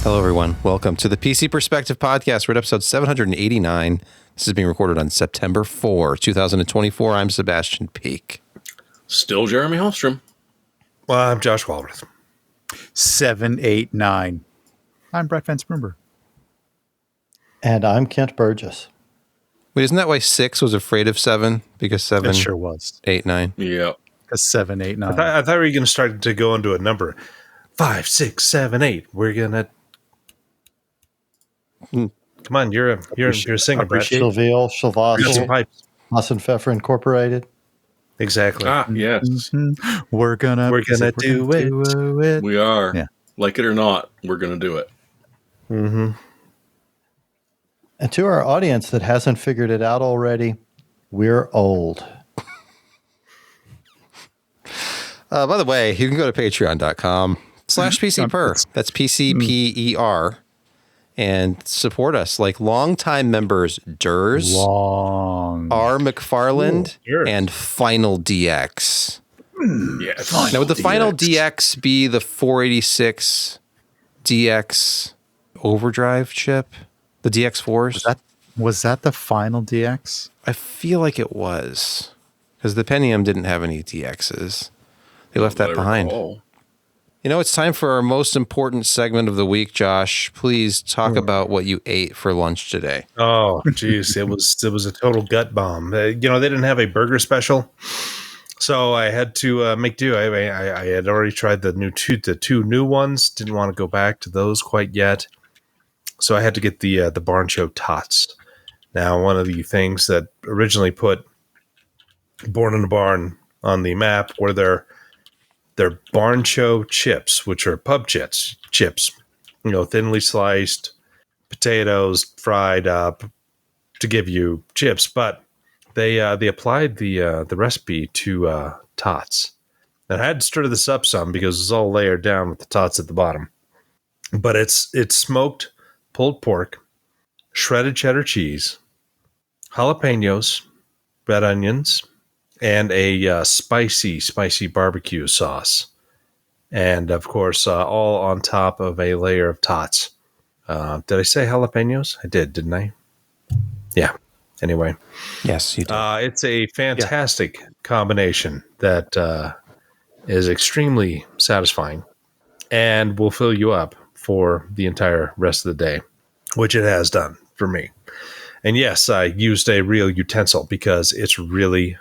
Hello, everyone. Welcome to the PC Perspective Podcast. We're at episode 789. This is being recorded on September 4, 2024. I'm Sebastian Peak. Still Jeremy Hallstrom. Well, I'm Josh Walworth. 789. I'm Brett Van Sprunger. And I'm Kent Burgess. Wait, isn't that why 6 was afraid of 7? Because 7, It sure was. 8, 9. Yeah. Because 789. I thought we were going to start to go into a number. 5, 6, 7, 8. We're going to... Come on, you're a singer, Brett. Chauvel, You got some Chavasse, pipes. Haas & Pfeffer Incorporated. Exactly. Yes. Mm-hmm. We're gonna do it. We are. Yeah. Like it or not, we're going to do it. Mm-hmm. And to our audience that hasn't figured it out already, we're old. By the way, you can go to patreon.com/PCPer. That's PCPer. And support us like longtime members Durs, R. McFarland, and Final DX. Yes. Now, would the Final DX be the 486 DX overdrive chip? The DX4s? Was that the final DX? I feel like it was. Because the Pentium didn't have any DXs. They left that behind. You know, it's time for our most important segment of the week, Josh. Please talk about what you ate for lunch today. Oh, geez. It was a total gut bomb. They didn't have a burger special. So I had to make do. I had already tried the two new ones. Didn't want to go back to those quite yet. So I had to get the Barn Show Tots. Now, one of the things that originally put Born in the Barn on the map were their Barn Show chips, which are pub chips, thinly sliced potatoes fried up to give you chips. But they applied the recipe to tots. And I had to stir this up some because it's all layered down with the tots at the bottom. But it's smoked pulled pork, shredded cheddar cheese, jalapenos, red onions, and a spicy barbecue sauce. And, of course, all on top of a layer of tots. Did I say jalapenos? I did, didn't I? Yeah. Anyway. Yes, you did. It's a fantastic combination that is extremely satisfying and will fill you up for the entire rest of the day, which it has done for me. And, yes, I used a real utensil because it's really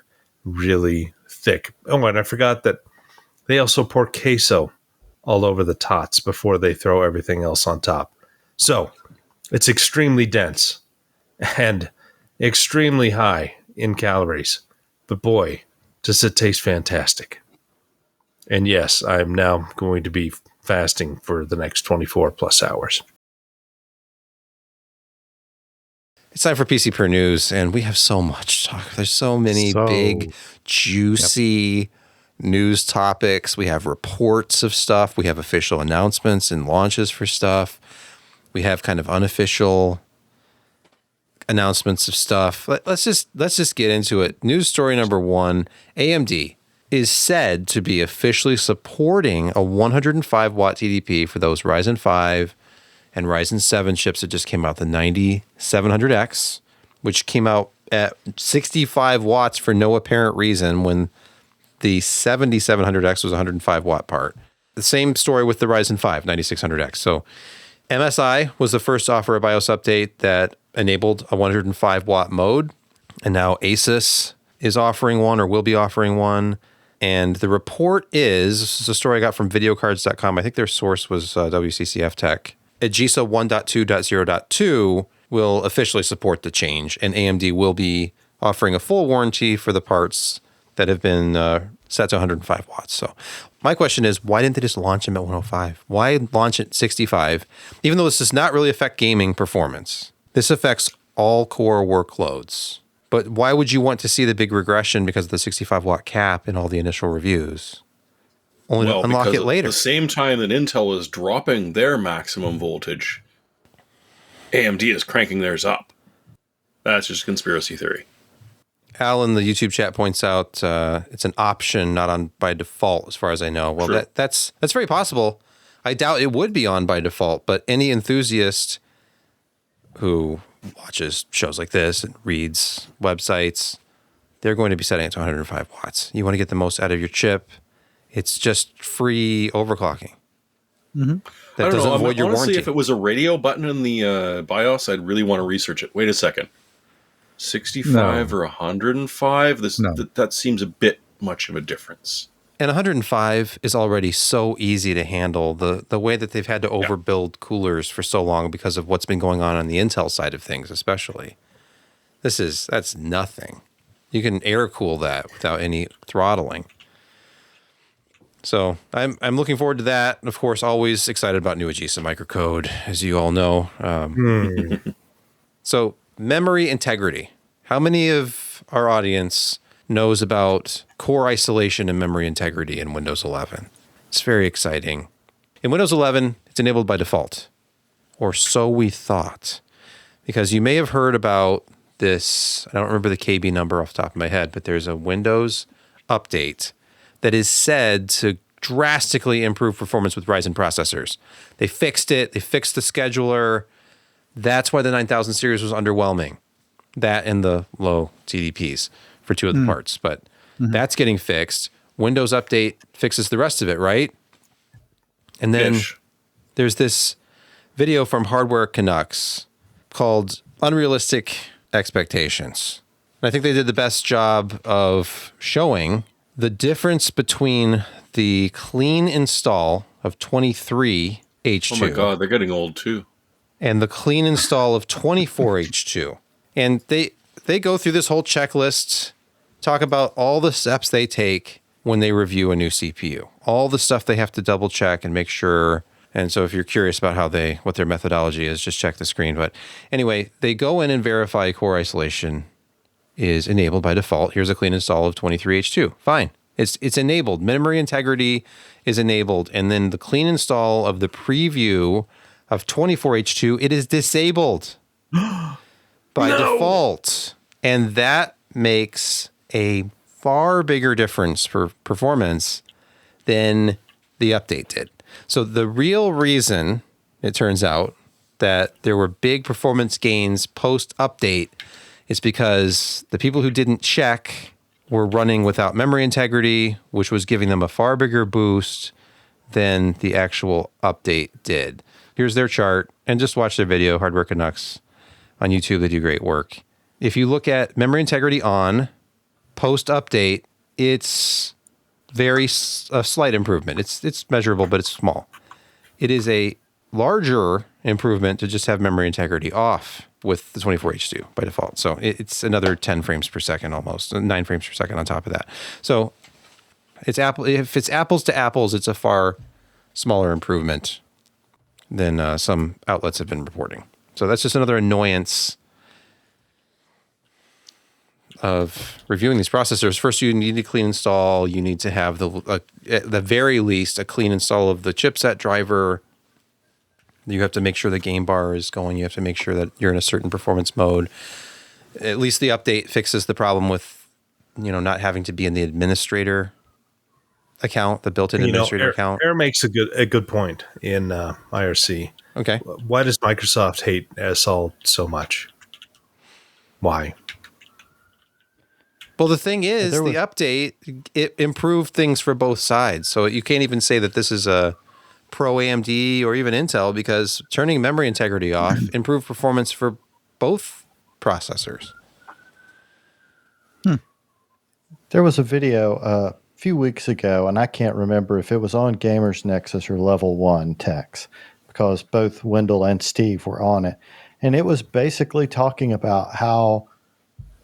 thick. Oh, and I forgot that they also pour queso all over the tots before they throw everything else on top. So it's extremely dense and extremely high in calories. But boy, does it taste fantastic. And yes, I'm now going to be fasting for the next 24 plus hours. It's time for PCPer News, and we have so much to talk. There's so many big, juicy news topics. We have reports of stuff. We have official announcements and launches for stuff. We have kind of unofficial announcements of stuff. Let's just get into it. News story number 1, AMD is said to be officially supporting a 105-watt TDP for those Ryzen 5 and Ryzen 7 chips that just came out, the 9700X, which came out at 65 watts for no apparent reason when the 7700X was a 105-watt part. The same story with the Ryzen 5 9600X. So MSI was the first to offer a BIOS update that enabled a 105-watt mode, and now Asus is offering one or will be offering one. And the report this is a story I got from videocards.com. I think their source was WCCF Tech. GISA 1.2.0.2 will officially support the change, and AMD will be offering a full warranty for the parts that have been set to 105 watts. So my question is, why didn't they just launch them at 105? Why launch at 65? Even though this does not really affect gaming performance, this affects all core workloads. But why would you want to see the big regression because of the 65-watt cap in all the initial reviews? Only to unlock it later. At the same time that Intel is dropping their maximum voltage, AMD is cranking theirs up. That's just conspiracy theory. Al in the YouTube chat points out it's an option, not on by default, as far as I know. Well, Sure. that's very possible. I doubt it would be on by default, but any enthusiast who watches shows like this and reads websites, they're going to be setting it to 105 watts. You want to get the most out of your chip. It's just free overclocking. I don't doesn't know. void your Honestly, warranty. if it was a radio button in the BIOS, I'd really want to research it. Wait a second. 65 or 105? That seems a bit much of a difference. And 105 is already so easy to handle. The way that they've had to overbuild coolers for so long because of what's been going on the Intel side of things, especially. That's nothing. You can air cool that without any throttling. So I'm looking forward to that. Of course, always excited about new Agisa microcode, as you all know. So memory integrity. How many of our audience knows about core isolation and memory integrity in Windows 11? It's very exciting. In Windows 11, it's enabled by default, or so we thought, because you may have heard about this. I don't remember the KB number off the top of my head, but there's a Windows update that is said to drastically improve performance with Ryzen processors. They fixed it. They fixed the scheduler. That's why the 9000 series was underwhelming. That and the low TDPs for two of the parts. But that's getting fixed. Windows Update fixes the rest of it, right? And then there's this video from Hardware Canucks called Unrealistic Expectations. And I think they did the best job of showing the difference between the clean install of 23H2. Oh my God, they're getting old too. And the clean install of 24H2. And they go through this whole checklist, talk about all the steps they take when they review a new CPU, all the stuff they have to double check and make sure. And so if you're curious about what their methodology is, just check the screen. But anyway, they go in and verify core isolation is enabled by default. Here's a clean install of 23H2. Fine. It's enabled. Memory integrity is enabled. And then the clean install of the preview of 24H2, it is disabled by default. And that makes a far bigger difference for performance than the update did. So the real reason, it turns out, that there were big performance gains post-update is because the people who didn't check were running without memory integrity, which was giving them a far bigger boost than the actual update did. Here's their chart, and just watch their video, Hardware Canucks, on YouTube. They do great work. If you look at memory integrity on, post-update, it's a slight improvement. It's measurable, but it's small. It is a larger improvement to just have memory integrity off with the 24H2 by default. So it's another 10 frames per second almost, 9 frames per second on top of that. So if it's apples to apples, it's a far smaller improvement than some outlets have been reporting. So that's just another annoyance of reviewing these processors. First, you need a clean install. You need to have at the very least a clean install of the chipset driver. You have to make sure the game bar is going. You have to make sure that you're in a certain performance mode. At least the update fixes the problem with, not having to be in the administrator account, the built-in administrator account. Air makes a good point in IRC. Okay. Why does Microsoft hate SL so much? Why? Well, the thing is, the update, it improved things for both sides. So you can't even say that this is a pro AMD or even Intel, because turning memory integrity off improved performance for both processors. There was a video a few weeks ago, and I can't remember if it was on Gamers Nexus or Level 1 Techs, because both Wendell and Steve were on it. And it was basically talking about how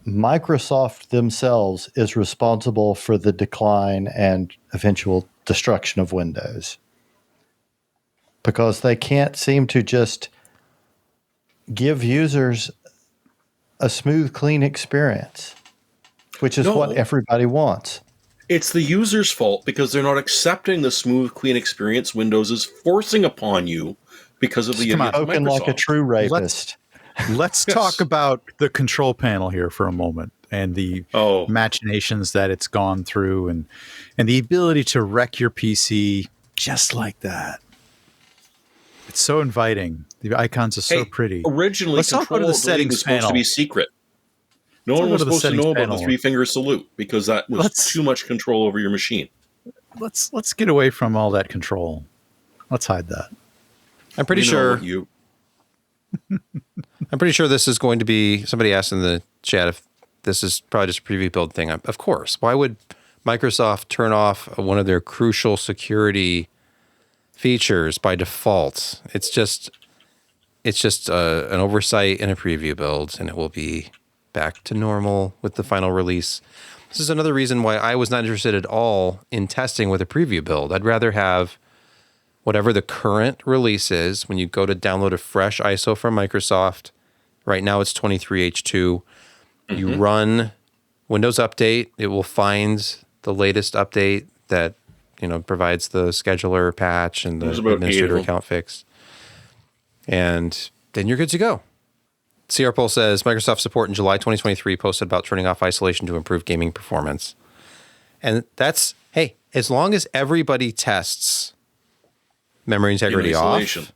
Microsoft themselves is responsible for the decline and eventual destruction of Windows, because they can't seem to just give users a smooth, clean experience, which is what everybody wants. It's the user's fault because they're not accepting the smooth, clean experience Windows is forcing upon you because of the spoken like a true rapist. Let's talk about the control panel here for a moment and the machinations that it's gone through and the ability to wreck your PC just like that. It's so inviting. The icons are so pretty. Originally, Let's all go to the settings was supposed to be secret. No one was supposed to know about the 3-finger salute because that was too much control over your machine. Let's get away from all that control. Let's hide that. I'm pretty sure. I'm pretty sure this is going to be. Somebody asked in the chat if this is probably just a preview build thing. Of course. Why would Microsoft turn off one of their crucial security features by default? It's just an oversight in a preview build, and it will be back to normal with the final release. This is another reason why I was not interested at all in testing with a preview build. I'd rather have whatever the current release is. When you go to download a fresh ISO from Microsoft, right now it's 23H2. You run Windows Update. It will find the latest update that provides the scheduler patch and the administrator account fix. And then you're good to go. CR Poll says Microsoft support in July 2023 posted about turning off isolation to improve gaming performance. And that's, hey, as long as everybody tests memory integrity off,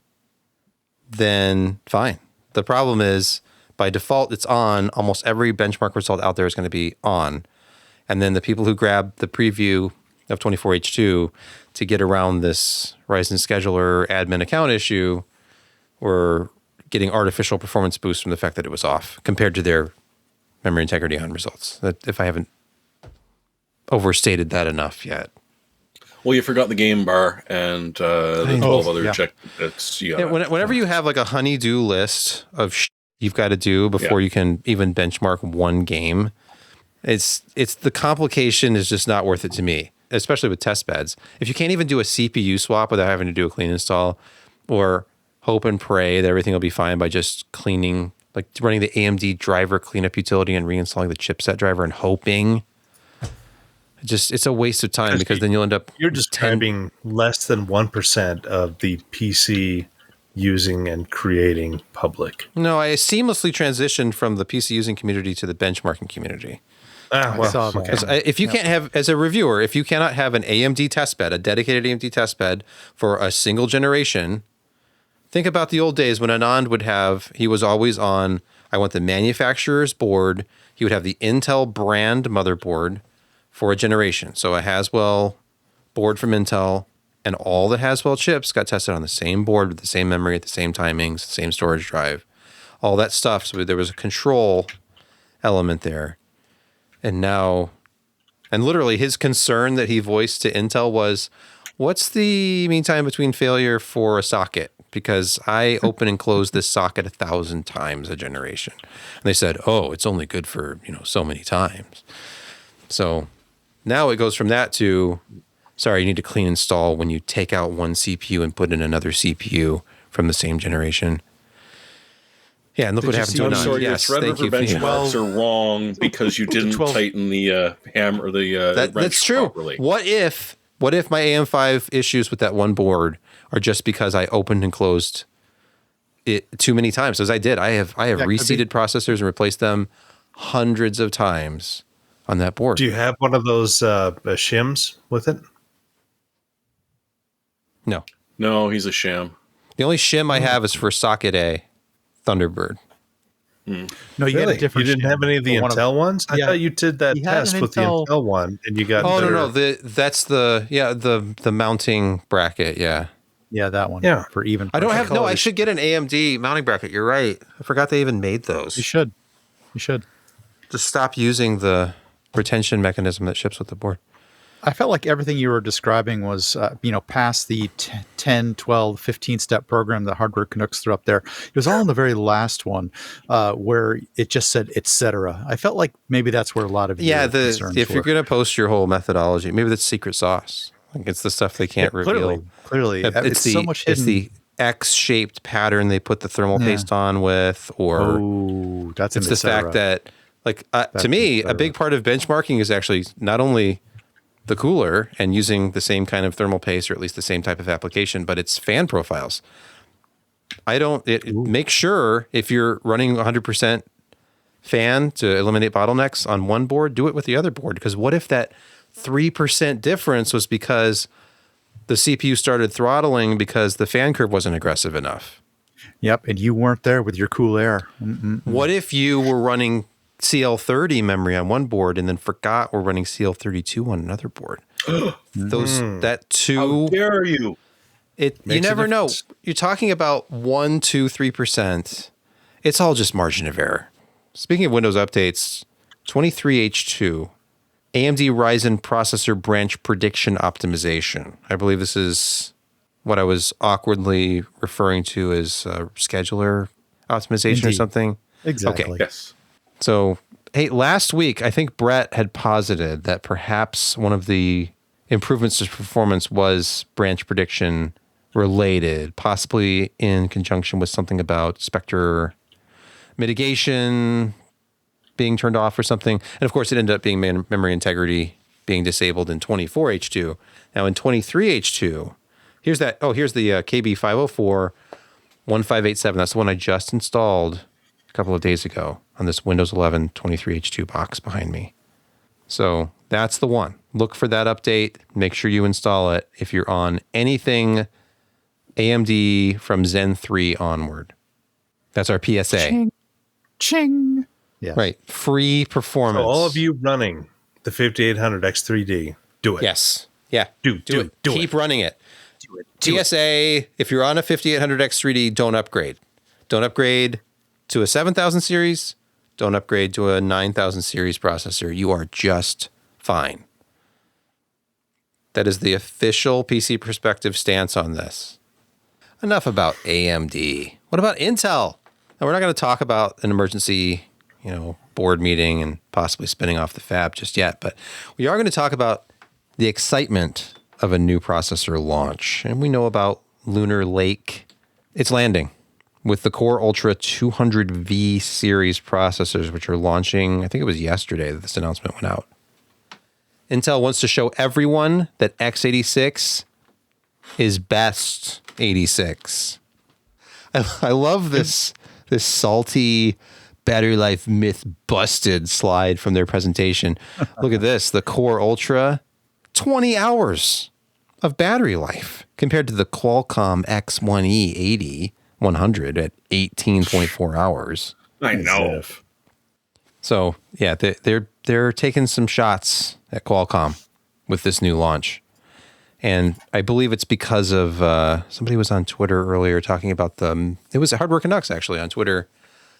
then fine. The problem is, by default, it's on. Almost every benchmark result out there is going to be on. And then the people who grab the preview of 24H2 to get around this Ryzen scheduler admin account issue were getting artificial performance boost from the fact that it was off compared to their memory integrity on results. That, if I haven't overstated that enough yet. Well, you forgot the game bar and the 12 other check. Whenever you have like a honey-do list of you've got to do before you can even benchmark one game, it's the complication is just not worth it to me, especially with test beds. If you can't even do a CPU swap without having to do a clean install, or hope and pray that everything will be fine by just cleaning, like running the AMD driver cleanup utility and reinstalling the chipset driver and hoping. It's a waste of time because then you'll end up. You're describing less than 1% of the PC using and creating public. No, I seamlessly transitioned from the PC using community to the benchmarking community. If you can't have, as a reviewer, if you cannot have an AMD test bed, a dedicated AMD test bed for a single generation, think about the old days when Anand he was always on, I want the manufacturer's board. He would have the Intel brand motherboard for a generation. So a Haswell board from Intel and all the Haswell chips got tested on the same board with the same memory at the same timings, the same storage drive, all that stuff. So there was a control element there. And now, and literally his concern that he voiced to Intel was, what's the mean time between failure for a socket? Because I open and close this socket 1,000 times a generation. And they said, oh, it's only good for, so many times. So now it goes from that to, sorry, you need to clean install when you take out one CPU and put in another CPU from the same generation. Yeah, and look what happened to Anand. Sorry, your threadripper benchmarks are wrong because you didn't tighten the hammer, the wrench that's true. Properly. What if my AM5 issues with that one board are just because I opened and closed it too many times? As I did, I have reseated processors and replaced them hundreds of times on that board. Do you have one of those shims with it? No, he's a sham. The only shim I have is for socket A, Thunderbird. No, you had a different. You didn't have any of the Intel ones? I thought you did that test with the Intel one, and you got. Oh no, that's the mounting bracket. Yeah, that one. Yeah, for even. I don't have. No, I should get an AMD mounting bracket. You're right. I forgot they even made those. You should. Just stop using the retention mechanism that ships with the board. I felt like everything you were describing was, past the 10, 12, 15-step program that Hardware Canucks threw up there. It was all in the very last one where it just said, et cetera. I felt like maybe that's where a lot of concerns if you're were. going to post your whole methodology, maybe that's secret sauce. Like it's the stuff they can't reveal. Clearly. It's so much hidden. It's the X-shaped pattern they put the thermal paste on with, or that's it's the fact that, to me, a big part of benchmarking is actually not only the cooler and using the same kind of thermal paste, or at least the same type of application, but it's fan profiles. Make sure if you're running 100% fan to eliminate bottlenecks on one board, do it with the other board. Because what if that 3% difference was because the CPU started throttling because the fan curve wasn't aggressive enough. Yep, and you weren't there with your cool air. What if you were running CL30 memory on one board and then forgot we're running CL32 on another board? How dare you? You never know. You're talking about 1%, 2%, 3%. It's all just margin of error. Speaking of Windows updates, 23H2, AMD Ryzen processor branch prediction optimization. I believe this is what I was awkwardly referring to as scheduler optimization or something. Exactly. Okay. Yes. So, hey, last week, I think Brett had posited that perhaps one of the improvements to performance was branch prediction related, possibly in conjunction with something about Spectre mitigation being turned off or something. And of course, it ended up being memory integrity being disabled in 24H2. Now in 23H2, here's the KB504 1587. That's the one I just installed a couple of days ago on this Windows 11 23H2 box behind me. So that's the one. Look for that update. Make sure you install it if you're on anything AMD from Zen 3 onward. That's our PSA. Ching. Yes. Right. Free performance. So all of you running the 5800 X3D, do it. Yes. Yeah. Do it. Keep running it. PSA, if you're on a 5800 X3D, don't upgrade. Don't upgrade to a 7000 series. Don't upgrade to a 9000 series processor. You are just fine. That is the official PC Perspective stance on this. Enough about AMD. What about Intel? Now, we're not going to talk about an emergency, board meeting and possibly spinning off the fab just yet, but we are going to talk about the excitement of a new processor launch. And we know about Lunar Lake. It's landing with the Core Ultra 200V series processors, which are launching, I think it was yesterday that this announcement went out. Intel wants to show everyone that x86 is best 86. I love this salty battery life myth busted slide from their presentation. Look at this, the Core Ultra, 20 hours of battery life compared to the Qualcomm X1E 80-100 at 18.4 hours. I know. So yeah, they're taking some shots at Qualcomm with this new launch. And I believe it's because of somebody was on Twitter earlier talking about it was Hardware Canucks actually on Twitter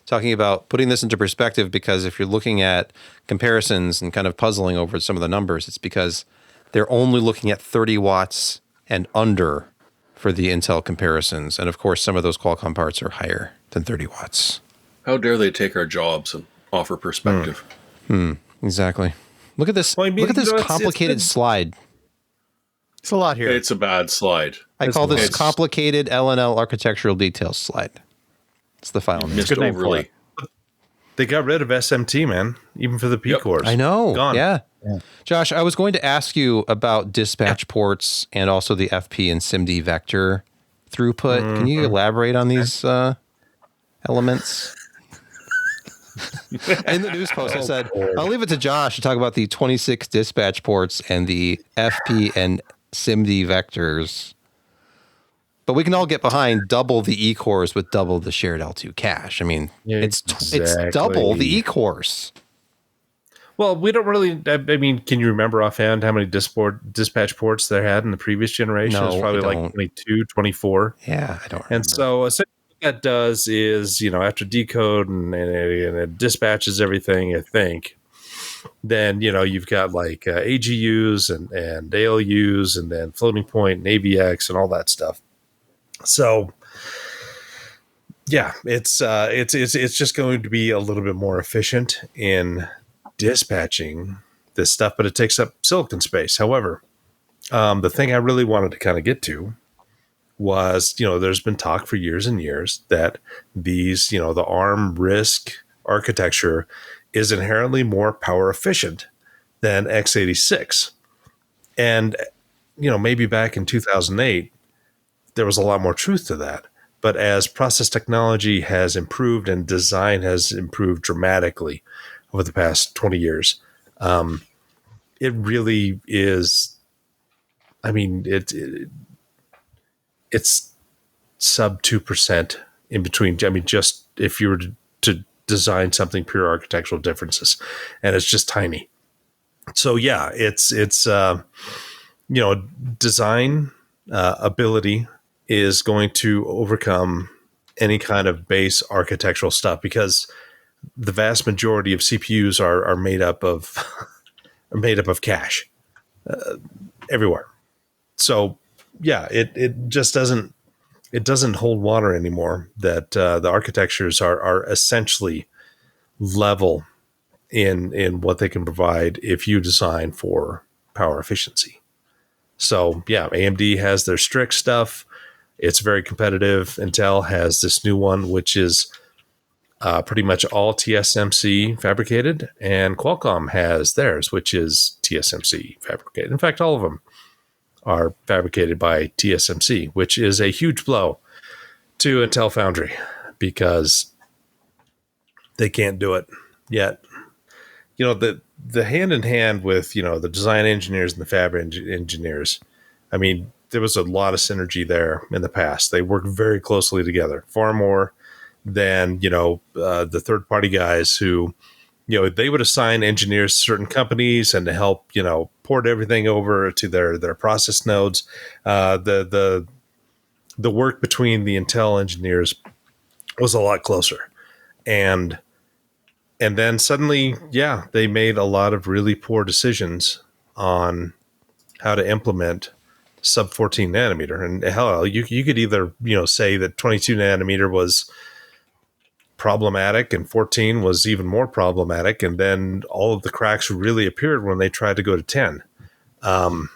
talking about putting this into perspective, because if you're looking at comparisons and kind of puzzling over some of the numbers, it's because they're only looking at 30 watts and under for the Intel comparisons. And of course, some of those Qualcomm parts are higher than 30 watts. How dare they take our jobs and offer perspective? Exactly. Look at this. Well, I mean, look at this you know, it's complicated slide. It's a lot here. It's a bad slide. I call this complicated LNL architectural details slide. It's the file name. Missed good name for overly. it. They got rid of SMT, man, even for the P cores. I know. Gone. Yeah. Josh, I was going to ask you about dispatch ports and also the FP and SIMD vector throughput. Can you elaborate on these elements? In the news post, I said, I'll leave it to Josh to talk about the 26 dispatch ports and the FP and SIMD vectors. But we can all get behind double the E-cores with double the shared L2 cache. I mean, it's double the E-cores. Well, we don't really. I mean, can you remember offhand how many dispatch ports they had in the previous generation? No, It's probably I like don't. 22, 24. Yeah, I don't remember. And so essentially what that does is, after decode and it dispatches everything, I think, then, you've got like AGUs and ALUs and then floating point and AVX and all that stuff. So, yeah, it's just going to be a little bit more efficient in dispatching this stuff, but it takes up silicon space. However, the thing I really wanted to kind of get to was, there's been talk for years and years that these, the ARM RISC architecture is inherently more power efficient than x86. And, maybe back in 2008, there was a lot more truth to that. But as process technology has improved and design has improved dramatically over the past 20 years, it really is I mean, it's sub 2% in between. I mean, just if you were to design something pure architectural differences, and it's just tiny. So yeah, it's design ability is going to overcome any kind of base architectural stuff, because the vast majority of CPUs are made up of cache everywhere. So yeah, it just doesn't hold water anymore. That the architectures are essentially level in what they can provide if you design for power efficiency. So yeah, AMD has their strict stuff. It's very competitive. Intel has this new one, which is pretty much all TSMC fabricated, and Qualcomm has theirs, which is TSMC fabricated. In fact, all of them are fabricated by TSMC, which is a huge blow to Intel Foundry because they can't do it yet. The hand in hand with, the design engineers and the fab engineers. I mean, there was a lot of synergy there in the past. They worked very closely together, far more than, the third party guys who, they would assign engineers to certain companies and to help, port everything over to their process nodes. The work between the Intel engineers was a lot closer. And then suddenly, yeah, they made a lot of really poor decisions on how to implement sub 14 nanometer. And hell, you could either, say that 22 nanometer was problematic and 14 was even more problematic. And then all of the cracks really appeared when they tried to go to 10. I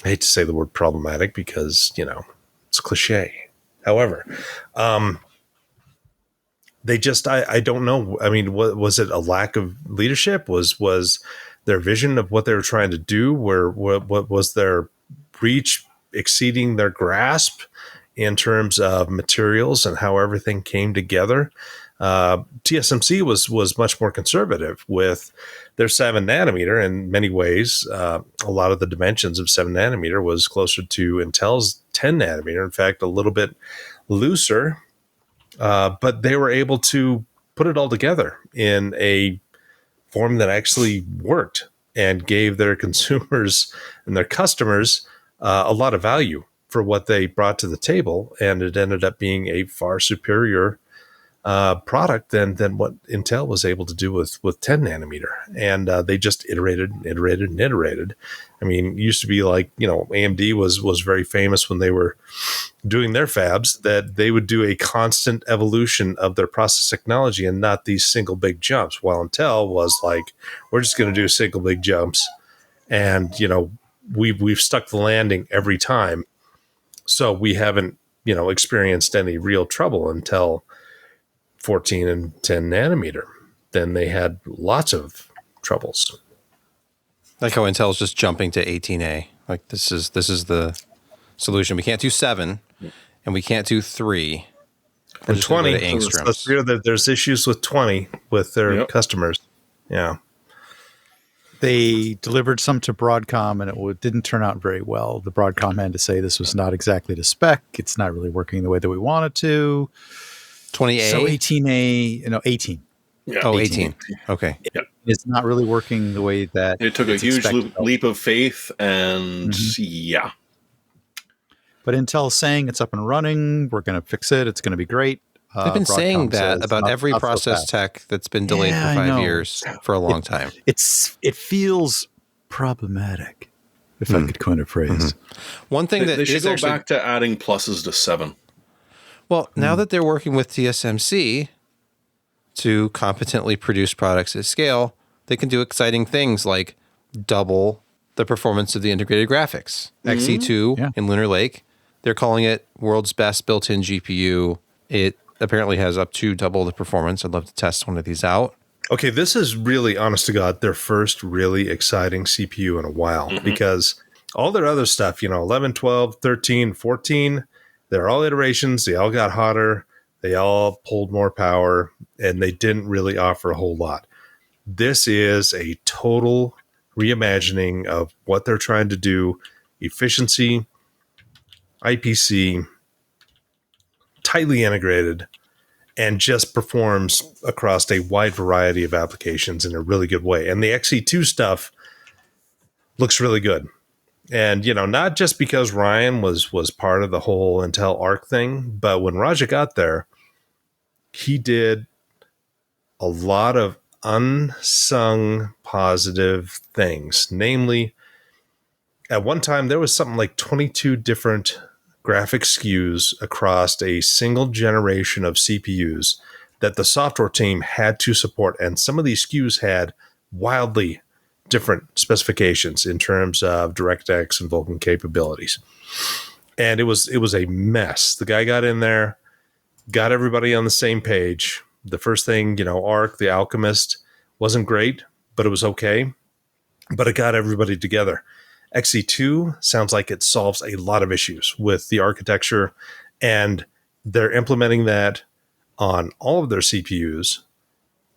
hate to say the word problematic because, it's cliche. However, they just, I don't know. I mean, was it a lack of leadership? Was their vision of what they were trying to do? What was their reach exceeding their grasp in terms of materials and how everything came together? TSMC was much more conservative with their 7 nanometer. In many ways, a lot of the dimensions of 7 nanometer was closer to Intel's 10 nanometer. In fact, a little bit looser. But they were able to put it all together in a form that actually worked and gave their consumers and their customers a lot of value for what they brought to the table. And it ended up being a far superior product than what Intel was able to do with 10 nanometer. And they just iterated and iterated and iterated. I mean, it used to be like, AMD was very famous when they were doing their fabs, that they would do a constant evolution of their process technology and not these single big jumps. While Intel was like, we're just going to do single big jumps. And, we've stuck the landing every time. So we haven't, experienced any real trouble until 14 and 10 nanometer. Then they had lots of troubles. Like how Intel's just jumping to 18A. Like this is the solution. We can't do 7 and we can't do 3. And 20. So let's clear that there's issues with 20 with their customers. Yeah. They delivered some to Broadcom and it didn't turn out very well. The Broadcom had to say this was not exactly to spec. It's not really working the way that we want it to. 20A? So 18A, 18. Yeah. Oh, 18. Okay. Yep. It's not really working the way that it took a huge leap of faith, and yeah. But Intel's saying it's up and running. We're going to fix it. It's going to be great. They've been saying that about every not process tech that's been delayed for 5 years for a long time. It feels problematic, if I could coin a phrase. One thing they should go back to adding pluses to 7. Well, now that they're working with TSMC to competently produce products at scale, they can do exciting things like double the performance of the integrated graphics. Xe2 in Lunar Lake, they're calling it world's best built-in GPU. It apparently has up to double the performance. I'd love to test one of these out. Okay, this is really, honest to God, their first really exciting CPU in a while, because all their other stuff, 11, 12, 13, 14, they're all iterations. They all got hotter. They all pulled more power, and they didn't really offer a whole lot. This is a total reimagining of what they're trying to do efficiency, IPC, tightly integrated, and just performs across a wide variety of applications in a really good way. And the Xe2 stuff looks really good. And, not just because Ryan was part of the whole Intel Arc thing, but when Raja got there, he did a lot of unsung positive things. Namely, at one time, there was something like 22 different graphic SKUs across a single generation of CPUs that the software team had to support. And some of these SKUs had wildly different specifications in terms of DirectX and Vulkan capabilities. And it was a mess. The guy got in there, got everybody on the same page. The first thing, Arc, the Alchemist, wasn't great, but it was okay. But it got everybody together. Xe2 sounds like it solves a lot of issues with the architecture, and they're implementing that on all of their CPUs.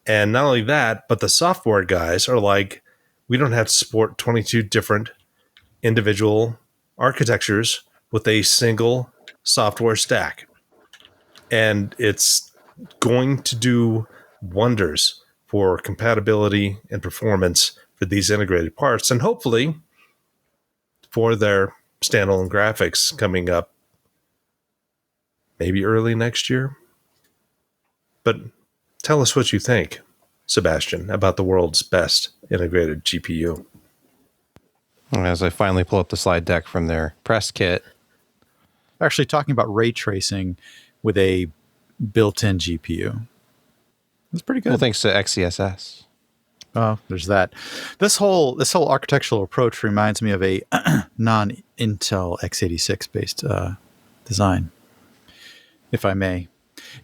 And not only that, but the software guys are like, we don't have to support 22 different individual architectures with a single software stack. And it's going to do wonders for compatibility and performance for these integrated parts, and hopefully for their standalone graphics coming up maybe early next year. But tell us what you think, Sebastian, about the world's best integrated GPU. As I finally pull up the slide deck from their press kit. Actually talking about ray tracing with a built-in GPU. It's pretty good. Well, thanks to XeSS. Oh, there's that. This whole architectural approach reminds me of a non-Intel x86 based design, if I may.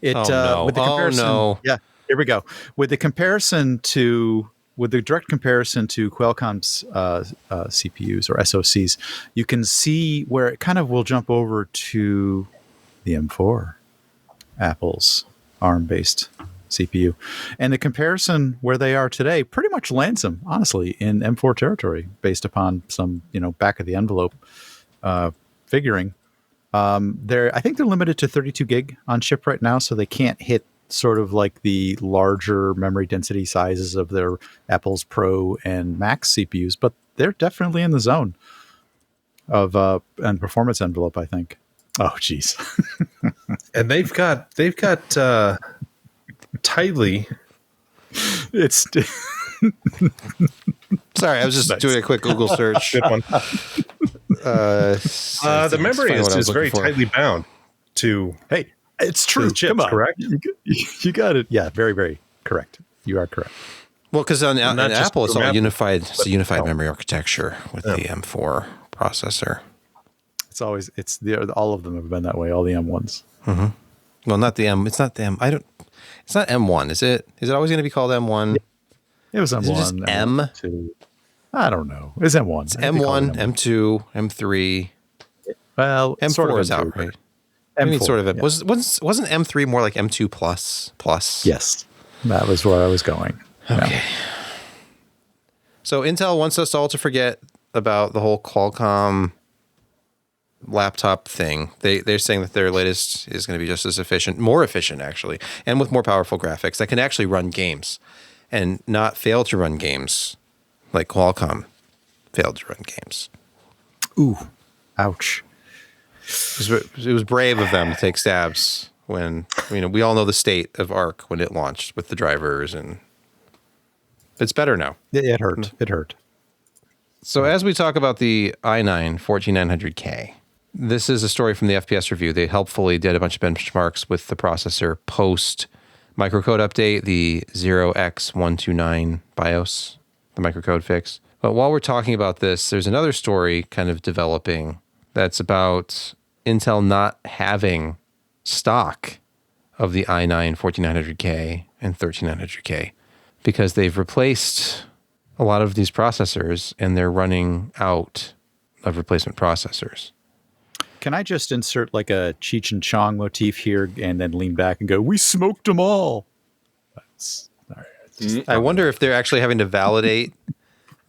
With the comparison, yeah, here we go. With the direct comparison to Qualcomm's CPUs or SoCs, you can see where it kind of will jump over to the M4, Apple's ARM-based CPU. And the comparison where they are today pretty much lands them, honestly, in M4 territory based upon some, back of the envelope figuring. I think they're limited to 32 gig on chip right now, so they can't hit sort of like the larger memory density sizes of their Apple's Pro and Max CPUs, but they're definitely in the zone of and performance envelope, I think. Oh, geez. And they've got tightly. It's sorry, I was just doing a quick Google search. Good one. The memory is very tightly bound to. Hey, it's true. Chips, come on, correct? You got it. Yeah, very, very correct. You are correct. Well, because on Apple, it's all unified. It's a unified memory architecture with the M4 processor. It's all of them have been that way. All the M1s. Mm-hmm. Well, not the M. It's not the M. It's not M1, is it? Is it always going to be called M1? It was M1. Is it just M? M2. I don't know. It's M1. It's M1, M2, M3. Well, M4 sort of is M2, out, right? M4, I mean, sort of. Yeah. Wasn't M3 more like M2 plus? Yes, that was where I was going. Okay. Yeah. So Intel wants us all to forget about the whole Qualcomm laptop thing. They're saying that their latest is going to be just as efficient, more efficient actually, and with more powerful graphics that can actually run games and not fail to run games like Qualcomm failed to run games. Ooh, ouch. It was brave of them to take stabs when, we all know the state of Arc when it launched with the drivers, and it's better now. It hurt. It hurt. So as we talk about the i9 14900K, this is a story from the FPS Review. They helpfully did a bunch of benchmarks with the processor post microcode update, the 0x129 BIOS, the microcode fix. But while we're talking about this, there's another story kind of developing that's about Intel not having stock of the i9 14900K and 13900K because they've replaced a lot of these processors and they're running out of replacement processors. Can I just insert like a Cheech and Chong motif here and then lean back and go, we smoked them all? I wonder if they're actually having to validate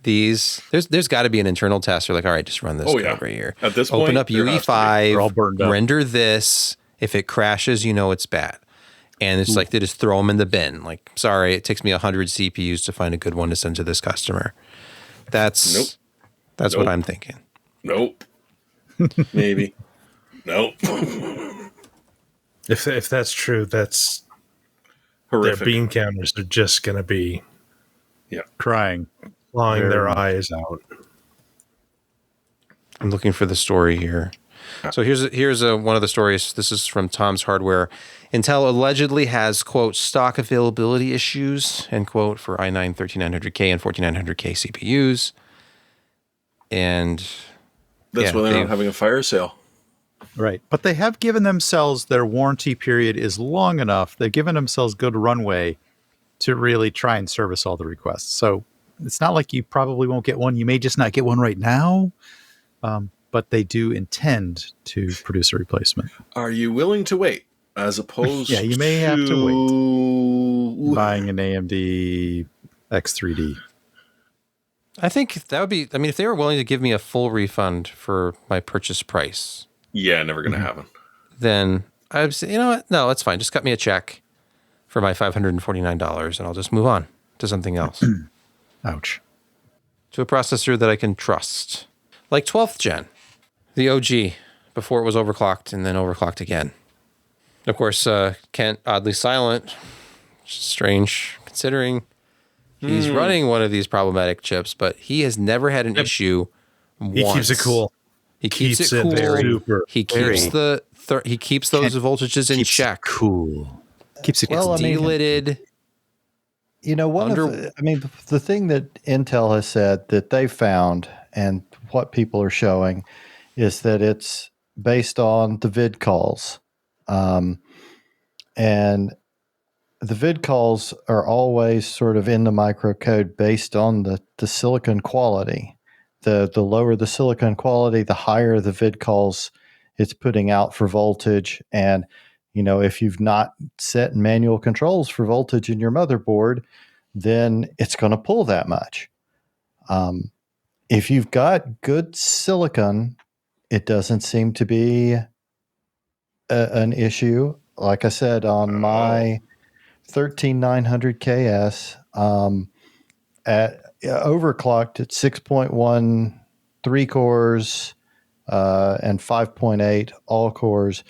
there's got to be an internal test. You're like, all right, just run this code right here. At this open point, up UE5, up. render this. If it crashes, you know it's bad. And it's like they just throw them in the bin. Like, sorry, it takes me 100 CPUs to find a good one to send to this customer. That's what I'm thinking. Nope. Maybe. Nope. If that's true, that's horrific. Their bean counters are just going to be crying, clawing their eyes out. I'm looking for the story here. So here's one of the stories. This is from Tom's Hardware. Intel allegedly has, quote, stock availability issues, end quote, for i9 13900K and 14900K CPUs. And that's why they're not having a fire sale. Right. But they have given themselves, their warranty period is long enough. They've given themselves good runway to really try and service all the requests. So it's not like you probably won't get one. You may just not get one right now. But they do intend to produce a replacement. Are you willing to wait? As opposed you may have to wait. Buying an AMD X3D. I think that would be, I mean, if they were willing to give me a full refund for my purchase price. Yeah, never going to happen. Then I'd say, you know what? No, that's fine. Just cut me a check for my $549 and I'll just move on to something else. Ouch. To a processor that I can trust. Like 12th gen. The OG, before it was overclocked and then overclocked again. Of course, Kent, oddly silent, which is strange considering he's running one of these problematic chips, but he has never had an issue once. He keeps it cool. He keeps it cool. Super. He keeps he keeps those voltages in check. Cool. Keeps it delidded. You know, the thing that Intel has said that they found and what people are showing is that it's based on the vid calls. And the vid calls are always sort of in the microcode based on the silicon quality. The lower the silicon quality, the higher the vid calls it's putting out for voltage. And, you know, if you've not set manual controls for voltage in your motherboard, then it's going to pull that much. If you've got good silicon, it doesn't seem to be an issue. Like I said, on my 13900KS, overclocked at 6.1 3 cores and 5.8 all cores.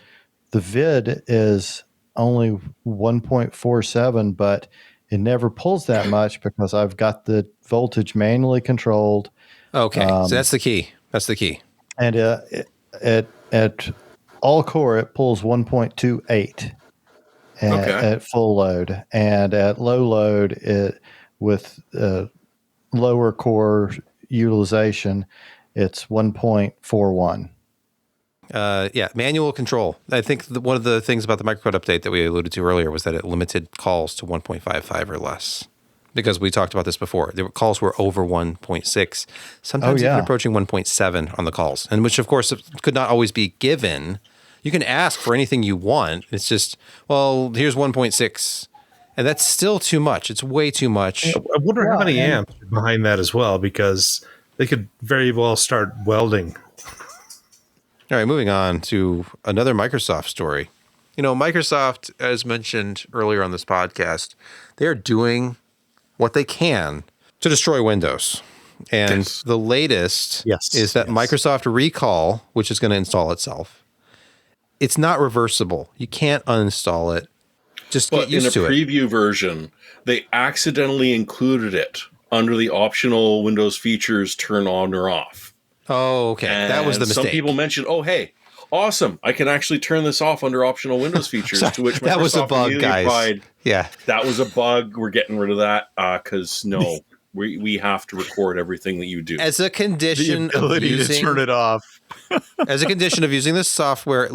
The vid is only 1.47, but it never pulls that much because I've got the voltage manually controlled. Okay, so that's the key. That's the key. And at all core, it pulls 1.28 at full load, and at low load, it with lower core utilization, it's 1.41. Manual control. I think one of the things about the microcode update that we alluded to earlier was that it limited calls to 1.55 or less. Because we talked about this before. The calls were over 1.6, sometimes even approaching 1.7 on the calls. And which, of course, could not always be given. You can ask for anything you want. It's just, well, here's 1.6. And that's still too much. It's way too much. I wonder how many amps are behind that as well, because they could very well start welding. All right, moving on to another Microsoft story. You know, Microsoft, as mentioned earlier on this podcast, they are doing what they can to destroy Windows. And the latest is that Microsoft Recall, which is going to install itself, it's not reversible. You can't uninstall it. Just get used to it. In a preview version, they accidentally included it under the optional Windows features turn on or off. Oh, okay. And that was the mistake. Some people mentioned, oh, hey, awesome. I can actually turn this off under optional Windows features. To which Microsoft that was a bug, guys. Replied, yeah. That was a bug. We're getting rid of that because, no, we have to record everything that you do. As a condition the ability to turn it off. As a condition of using this software,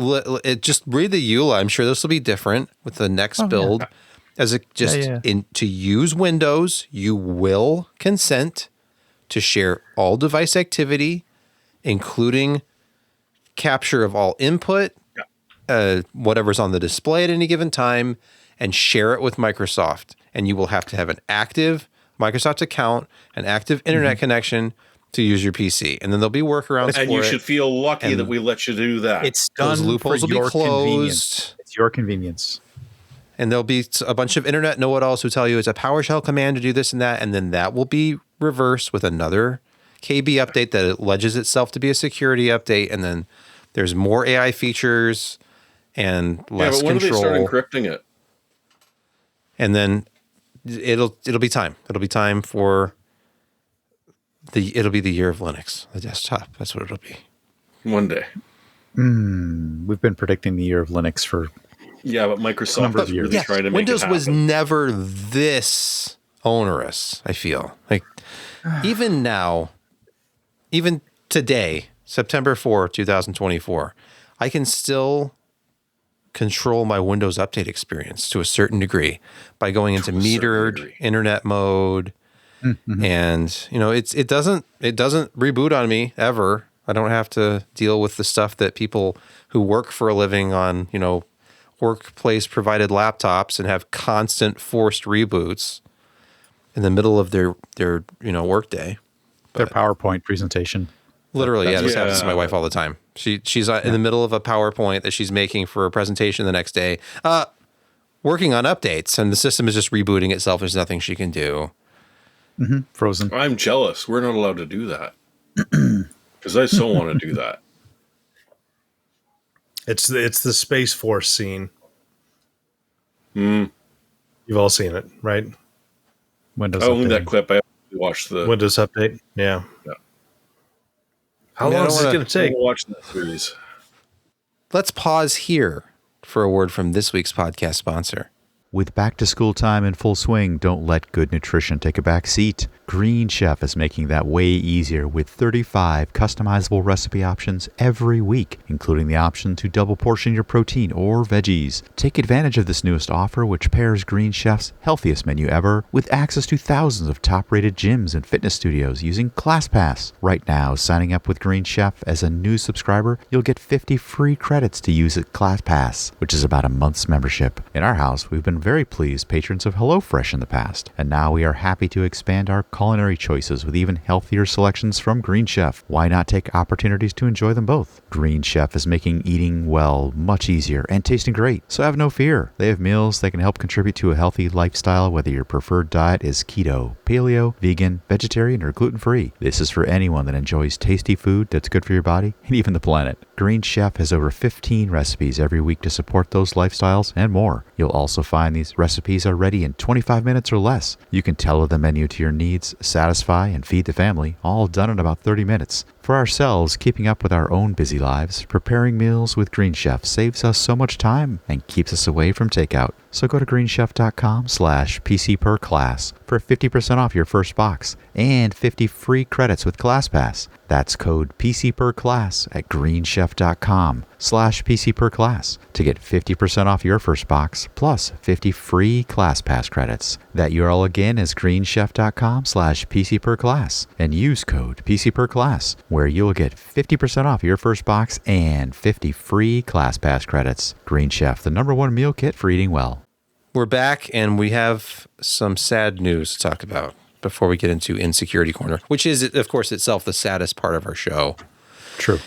just read the EULA. I'm sure this will be different with the next build. Yeah. As to use Windows, you will consent to share all device activity, including capture of all input, whatever's on the display at any given time, and share it with Microsoft. And you will have to have an active Microsoft account, an active internet connection to use your PC. And then there'll be workarounds And for you it. should feel lucky And that we let you do that. It's Those done loopholes for will be your convenience. closed. It's your convenience. And there'll be a bunch of internet know-it-alls who tell you it's a PowerShell command to do this and that. And then that will be reversed with another KB update that alleges itself to be a security update. And then there's more AI features and less but when control. do they start encrypting it? And then it'll be time. It'll be time for it'll be the year of Linux, the desktop. That's what it'll be. One day. We've been predicting the year of Linux for Yeah, but Microsoft is really trying to make Windows it happen. was never this onerous, I feel. Like even now, even today, September 4, 2024, I can still control my Windows Update experience to a certain degree by going into metered internet mode. And it doesn't reboot on me ever. I don't have to deal with the stuff that people who work for a living on, workplace provided laptops and have constant forced reboots in the middle of their workday. their PowerPoint presentation. Literally, this happens to my wife all the time. She's in the middle of a PowerPoint that she's making for a presentation the next day, working on updates, and the system is just rebooting itself. There's nothing she can do. Frozen. I'm jealous. We're not allowed to do that. Because I so want to do that. It's the Space Force scene. You've all seen it, right? Windows Only Update. that clip. I watched the Windows Update. Yeah. How long is it going to take? Watch that series. Let's pause here for a word from this week's podcast sponsor. With back-to-school time in full swing, don't let good nutrition take a back seat. Green Chef is making that way easier with 35 customizable recipe options every week, including the option to double portion your protein or veggies. Take advantage of this newest offer, which pairs Green Chef's healthiest menu ever with access to thousands of top-rated gyms and fitness studios using ClassPass. Right now, signing up with Green Chef as a new subscriber, you'll get 50 free credits to use at ClassPass, which is about a month's membership. In our house, we've been very pleased patrons of HelloFresh in the past, and now we are happy to expand our culinary choices with even healthier selections from Green Chef. Why not take opportunities to enjoy them both? Green Chef is making eating well much easier and tasting great, so have no fear. They have meals that can help contribute to a healthy lifestyle, whether your preferred diet is keto, paleo, vegan, vegetarian, or gluten-free. This is for anyone that enjoys tasty food that's good for your body and even the planet. Green Chef has over 15 recipes every week to support those lifestyles and more. You'll also find these recipes are ready in 25 minutes or less. You can tailor the menu to your needs, satisfy, and feed the family, all done in about 30 minutes. For ourselves, keeping up with our own busy lives, preparing meals with Green Chef saves us so much time and keeps us away from takeout. So go to greenchef.com/PCPerClass for 50% off your first box and 50 free credits with ClassPass. That's code PCPerClass at greenchef.com/PCPerClass to get 50% off your first box plus 50 free ClassPass credits. That URL again is greenchef.com/PCPerClass and use code PCPerClass, where you'll get 50% off your first box and 50 free ClassPass credits. Green Chef, the #1 meal kit for eating well. We're back, and we have some sad news to talk about before we get into Insecurity Corner, which is, of course, itself the saddest part of our show. True.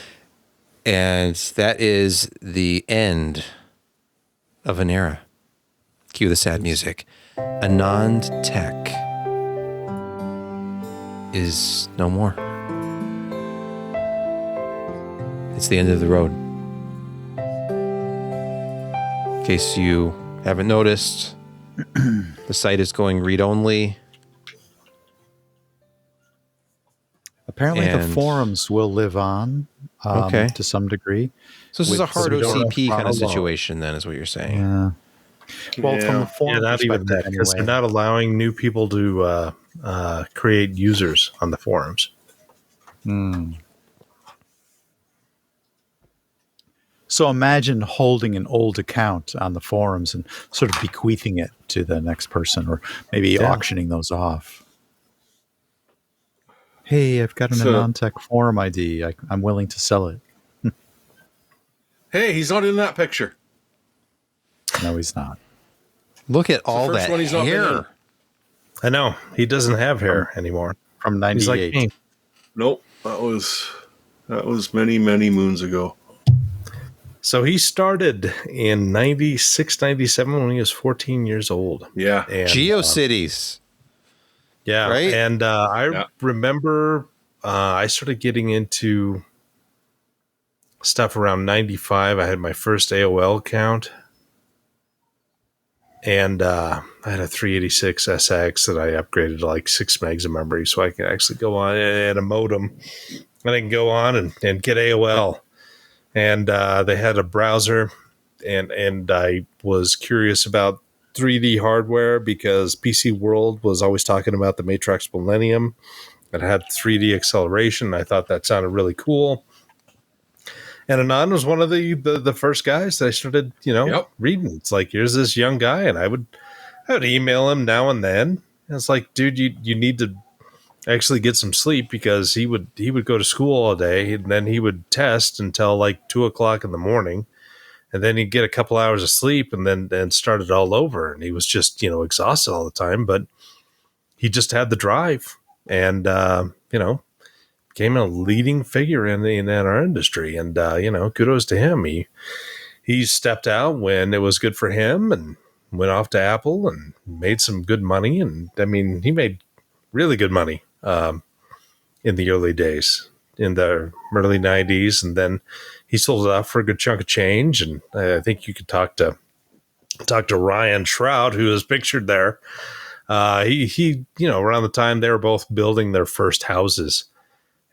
And that is the end of an era. Cue the sad music. AnandTech is no more. It's the end of the road. In case you haven't noticed, the site is going read-only. Apparently, the And- forums will live on to some degree. So this is a With hard some OCP kind of alone. situation, then, is what you're saying. Yeah. Well, from the Yeah, forum not even that, perspective, because they're anyway. not allowing new people to create users on the forums. So imagine holding an old account on the forums and sort of bequeathing it to the next person, or maybe auctioning those off. Hey, I've got an AnandTech forum ID. I'm willing to sell it. Hey, he's not in that picture. No, he's not. Look at all first that one he's not been in. hair. I know. He doesn't have hair anymore. From He's like 98. me. Nope, that was many, many moons ago. So he started in 96, 97 when he was 14 years old. Yeah. And, GeoCities. yeah. Right? And I remember I started getting into stuff around 95. I had my first AOL account. And I had a 386 SX that I upgraded to like 6 megs of memory so I could actually go on and a modem. And I can go on and get AOL. And they had a browser. And I was curious about 3D hardware because PC World was always talking about the Matrix Millennium. It had 3D acceleration. I thought that sounded really cool. And Anand was one of the first guys that I started, reading. It's like, here's this young guy, and I would email him now and then. And it's like, dude, you need to actually get some sleep because he would go to school all day, and then he would test until like 2:00 in the morning, and then he'd get a couple hours of sleep, and then start it all over. And he was just exhausted all the time, but he just had the drive, and became a leading figure in our industry. And, kudos to him. He stepped out when it was good for him and went off to Apple and made some good money. And I mean, he made really good money in the early days, in the early 90s. And then he sold it off for a good chunk of change. And I think you could talk to Ryan Shroud, who is pictured there. He around the time they were both building their first houses.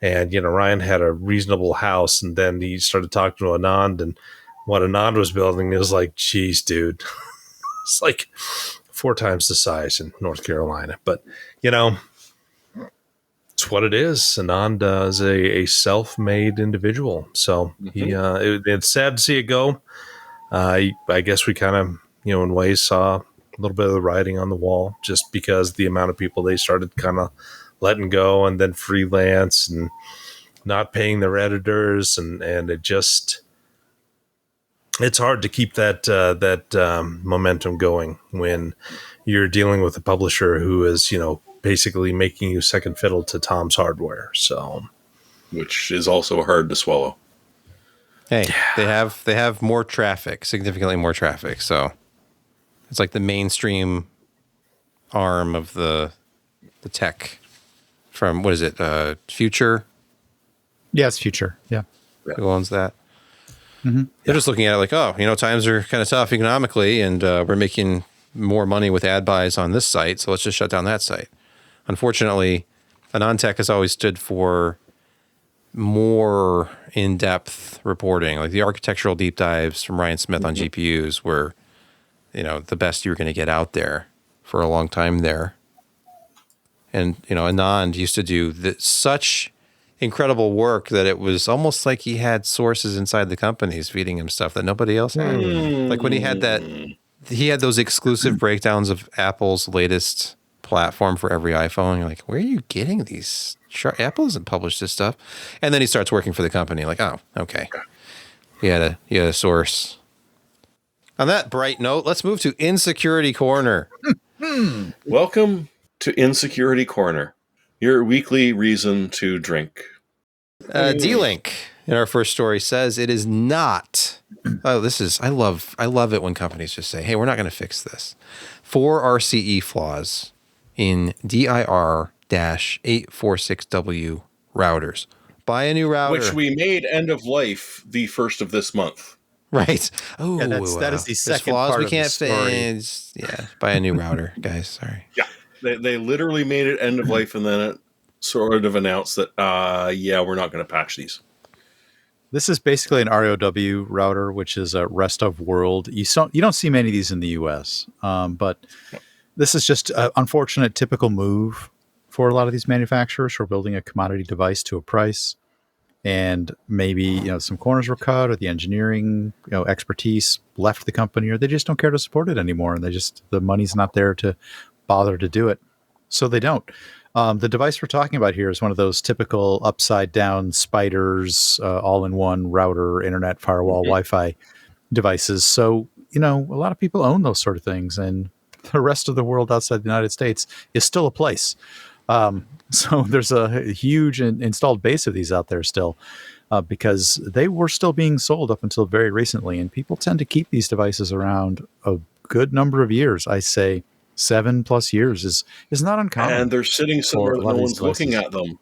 And, Ryan had a reasonable house, and then he started talking to Anand, and what Anand was building, it was like, geez, dude, it's like 4 times the size in North Carolina. But, it's what it is. Anand is a self-made individual. So it's sad to see it go. I guess we kind of, in ways saw a little bit of the writing on the wall just because the amount of people they started kind of letting go and then freelance and not paying their editors. And it's hard to keep that momentum going when you're dealing with a publisher who is, basically making you second fiddle to Tom's Hardware. So, which is also hard to swallow. Hey, they have more traffic, significantly more traffic. So it's like the mainstream arm of the tech. From, what is it, Future? Yeah, it's Future. Yeah. Who owns that? Mm-hmm. They're just looking at it like, times are kind of tough economically, and we're making more money with ad buys on this site, so let's just shut down that site. Unfortunately, AnandTech has always stood for more in-depth reporting. Like the architectural deep dives from Ryan Smith on GPUs were, the best you were going to get out there for a long time there. And, Anand used to do such incredible work that it was almost like he had sources inside the companies feeding him stuff that nobody else had. Like when he had those exclusive breakdowns of Apple's latest platform for every iPhone. You're like, where are you getting these? Apple doesn't publish this stuff. And then he starts working for the company. Like, oh, okay. He had a source. On that bright note, let's move to Insecurity Corner. Welcome to Insecurity Corner, your weekly reason to drink. D-Link in our first story says it is not. I love it when companies just say, hey, we're not going to fix this. 4 RCE flaws in DIR-846W routers. Buy a new router. Which we made end of life the 1st of this month. Right. Oh, yeah, that is the second flaws part we of can't the story. Yeah, buy a new router, guys. Sorry. Yeah. They literally made it end of life, and then it sort of announced that, we're not going to patch these. This is basically an ROW router, which is a rest of world. You don't see many of these in the US, but this is just an unfortunate typical move for a lot of these manufacturers who are building a commodity device to a price. And maybe some corners were cut, or the engineering expertise left the company, or they just don't care to support it anymore, and the money's not there to bother to do it, so they don't. The device we're talking about here is one of those typical upside down spiders, all-in-one router, internet, firewall, Wi-Fi devices. So a lot of people own those sort of things, and the rest of the world outside the United States is still a place. So there's a huge installed base of these out there still, because they were still being sold up until very recently. And people tend to keep these devices around a good number of years. I say 7+ years is not uncommon. And they're sitting somewhere that no one's looking at them.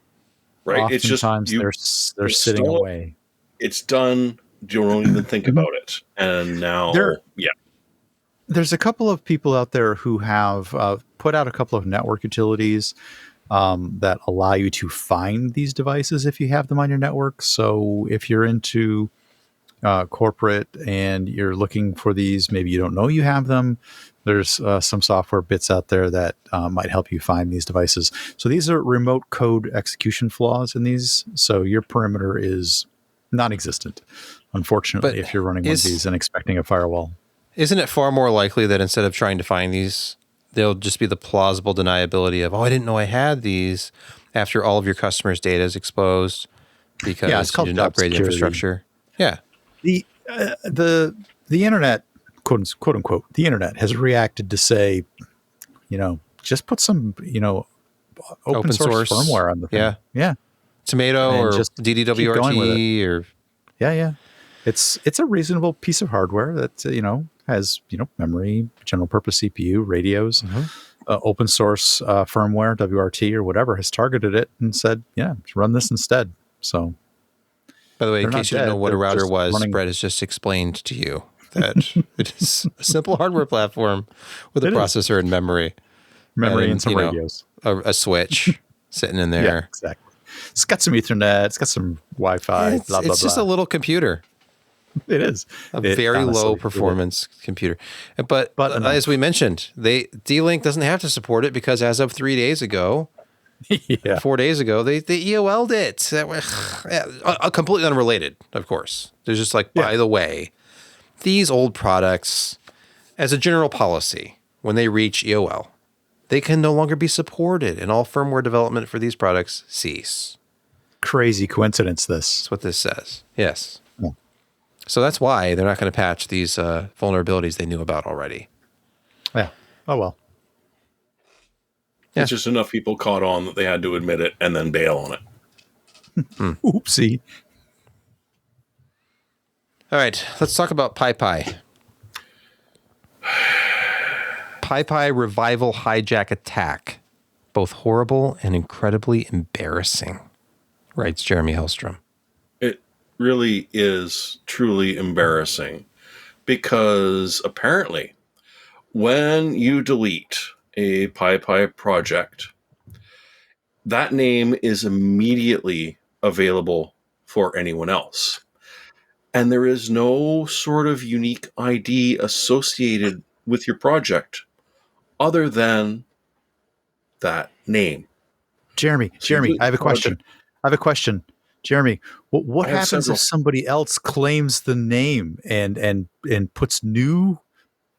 Right? It's just they're sitting away. It's done. You don't even think about it. And now, there's a couple of people out there who have put out a couple of network utilities that allow you to find these devices if you have them on your network. So if you're into corporate and you're looking for these, maybe you don't know you have them, there's some software bits out there that might help you find these devices. So these are remote code execution flaws in these. So your perimeter is non-existent, unfortunately, if you're running one of these and expecting a firewall. Isn't it far more likely that instead of trying to find these, there'll just be the plausible deniability of, I didn't know I had these, after all of your customers' data is exposed because you didn't upgrade the infrastructure? Yeah. The internet, quote unquote, the internet has reacted to say, just put some, open source firmware on the thing. Yeah. Tomato or just DDWRT or it's a reasonable piece of hardware that has memory, general purpose CPU, radios, open source firmware, WRT or whatever has targeted it and said, run this instead. So, by the way, in case you didn't know what a router was, Brett has just explained to you that it is a simple hardware platform with a processor and memory and some radios, a switch sitting in there. Yeah, exactly. It's got some Ethernet. It's got some Wi-Fi. It's just a little computer. It is a very low performance computer. But as we mentioned, D-Link doesn't have to support it because as of 3 days ago, 4 days ago, they EOL'd it. Completely unrelated, of course. They're just like, by the way, these old products, as a general policy, when they reach EOL, they can no longer be supported, and all firmware development for these products cease. Crazy coincidence, this. That's what this says. Yes. Yeah. So that's why they're not going to patch these vulnerabilities they knew about already. Yeah. Oh, well. It's just enough people caught on that they had to admit it and then bail on it. Oopsie. All right. Let's talk about PyPy. PyPy revival hijack attack. Both horrible and incredibly embarrassing, writes Jeremy Hellstrom. It really is truly embarrassing because apparently when you delete a PyPy project, that name is immediately available for anyone else. And there is no sort of unique ID associated with your project other than that name. Jeremy, I have a question. Jeremy, what happens if somebody else claims the name and puts new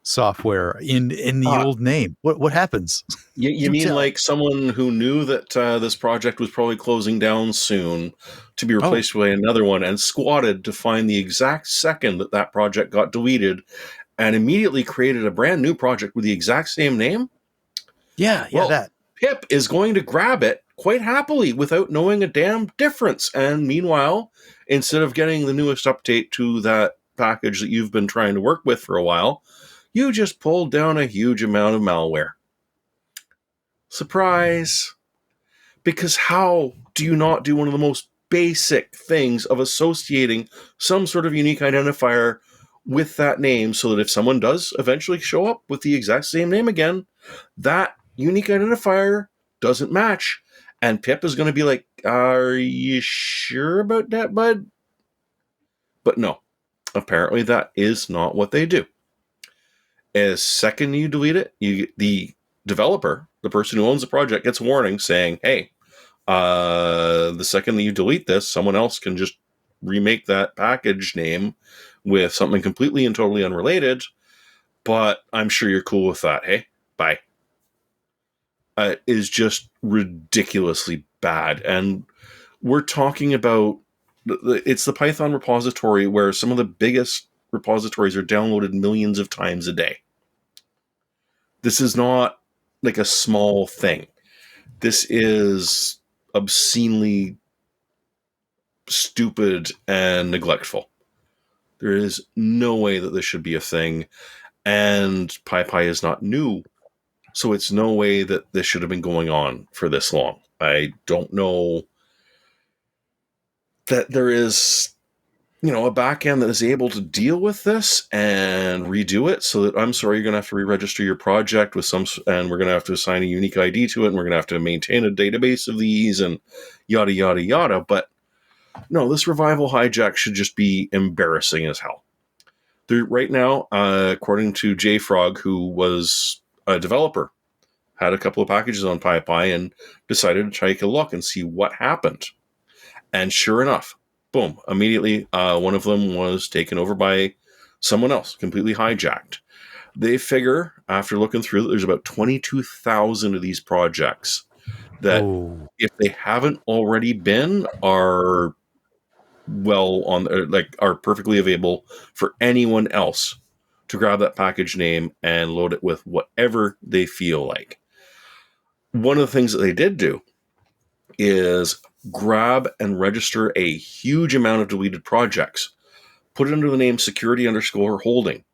software in the old name? What happens? You mean like someone who knew that this project was probably closing down soon to be replaced by another one and squatted to find the exact second that project got deleted and immediately created a brand new project with the exact same name? That. Pip is going to grab it quite happily without knowing a damn difference. And meanwhile, instead of getting the newest update to that package that you've been trying to work with for a while, you just pulled down a huge amount of malware. Surprise. Because how do you not do one of the most basic things of associating some sort of unique identifier with that name so that if someone does eventually show up with the exact same name again, that unique identifier doesn't match. And Pip is going to be like, are you sure about that, bud? But no, apparently that is not what they do. As second you delete it, the developer, the person who owns the project, gets a warning saying, hey, the second that you delete this, someone else can just remake that package name with something completely and totally unrelated, but I'm sure you're cool with that. Hey, bye. Is just ridiculously bad. And we're talking about, it's the Python repository where some of the biggest repositories are downloaded millions of times a day. This is not like a small thing. This is obscenely stupid and neglectful. There is no way that this should be a thing, and PyPy is not new, so it's no way that this should have been going on for this long. I don't know that there is, a backend that is able to deal with this and redo it. So that, I'm sorry, you're going to have to re-register your project with and we're going to have to assign a unique ID to it, and we're going to have to maintain a database of these, and yada yada yada. But no, this revival hijack should just be embarrassing as hell. Right now, according to JFrog, who was a developer, had a couple of packages on PyPy and decided to take a look and see what happened. And sure enough, boom, immediately one of them was taken over by someone else, completely hijacked. They figure, after looking through, that there's about 22,000 of these projects that, if they haven't already been, are are perfectly available for anyone else to grab that package name and load it with whatever they feel like. One of the things that they did do is grab and register a huge amount of deleted projects, put it under the name security_holding.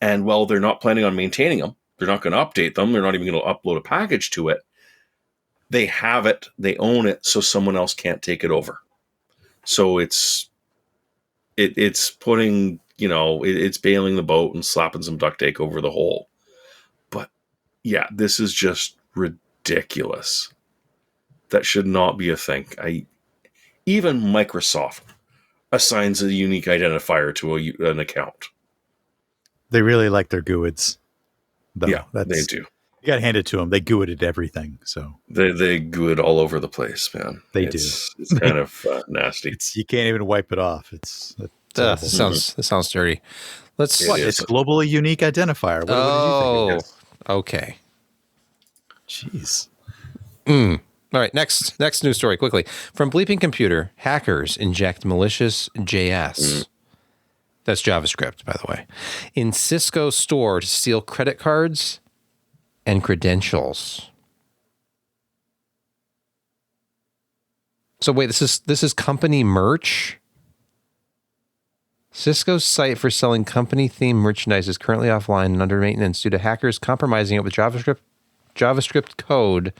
And while they're not planning on maintaining them, they're not going to update them, they're not even going to upload a package to it, they have it, they own it, so someone else can't take it over. So it's putting, it's bailing the boat and slapping some duct tape over the hole. But yeah, this is just ridiculous. That should not be a thing. Even Microsoft assigns a unique identifier to an account. They really like their GUIDs. Though. Yeah, they do. You got to hand it to them. They GUIDed everything. So they GUID all over the place, man. Do. It's kind of nasty. You can't even wipe it off. This sounds dirty. It's globally unique identifier. What did you think? Okay. Jeez. All right, next news story, quickly. From Bleeping Computer, hackers inject malicious JS. That's JavaScript, by the way. In Cisco store to steal credit cards and credentials. So wait, this is company merch? Cisco's site for selling company-themed merchandise is currently offline and under maintenance due to hackers compromising it with JavaScript code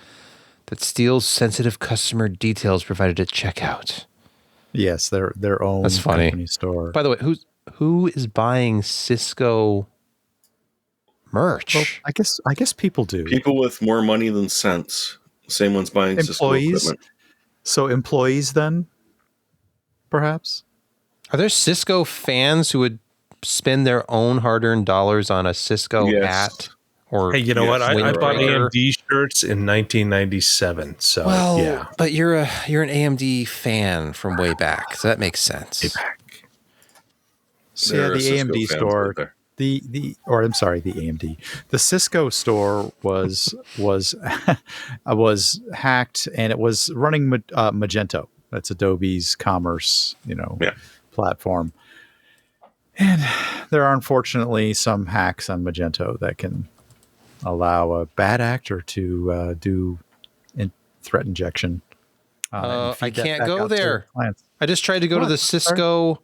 that steals sensitive customer details provided at checkout. Yes, their own That's funny. company store. By the way, who is buying Cisco merch? Well, I guess people do. People with more money than sense. Same ones buying Cisco equipment. So employees then, perhaps? Are there Cisco fans who would spend their own hard-earned dollars on a Cisco hat? Or hey, you know what? I bought windbreaker? AMD shirts in 1997. So yeah, but you're an AMD fan from way back, so that makes sense. So yeah, the AMD store, the AMD, the Cisco store was was hacked, and it was running Magento. That's Adobe's commerce, platform. And there are unfortunately some hacks on Magento that can allow a bad actor to do threat injection. I can't go there. I just tried to go to the Cisco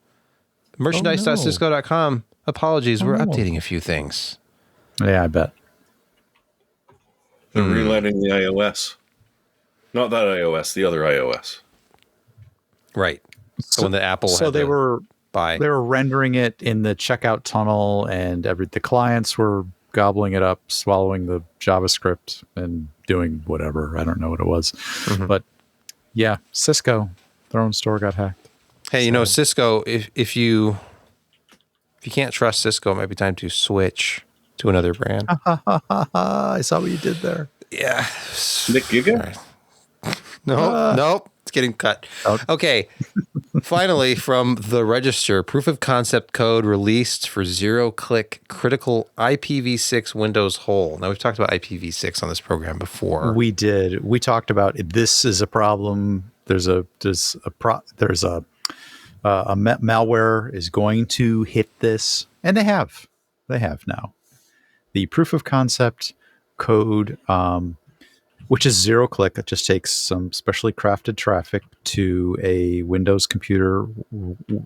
merchandise.cisco.com. Apologies, we're updating a few things. Yeah, I bet. They're relighting the iOS. Not that iOS, the other iOS. Right. So when the Apple they were rendering it in the checkout tunnel, and the clients were gobbling it up, swallowing the JavaScript and doing whatever. I don't know what it was. But yeah, Cisco, their own store got hacked. Hey, Cisco, if you can't trust Cisco, it might be time to switch to another brand. I saw what you did there. Yeah. Nick Giga? Right. Nope. It's getting cut. Okay. Finally, from the Register, proof of concept code released for zero-click critical IPv6 Windows hole. Now, we've talked about IPv6 on this program before. We did. We talked about this is a problem. There's a malware is going to hit this, and they have now. The proof of concept code, which is zero click. It just takes some specially crafted traffic to a Windows computer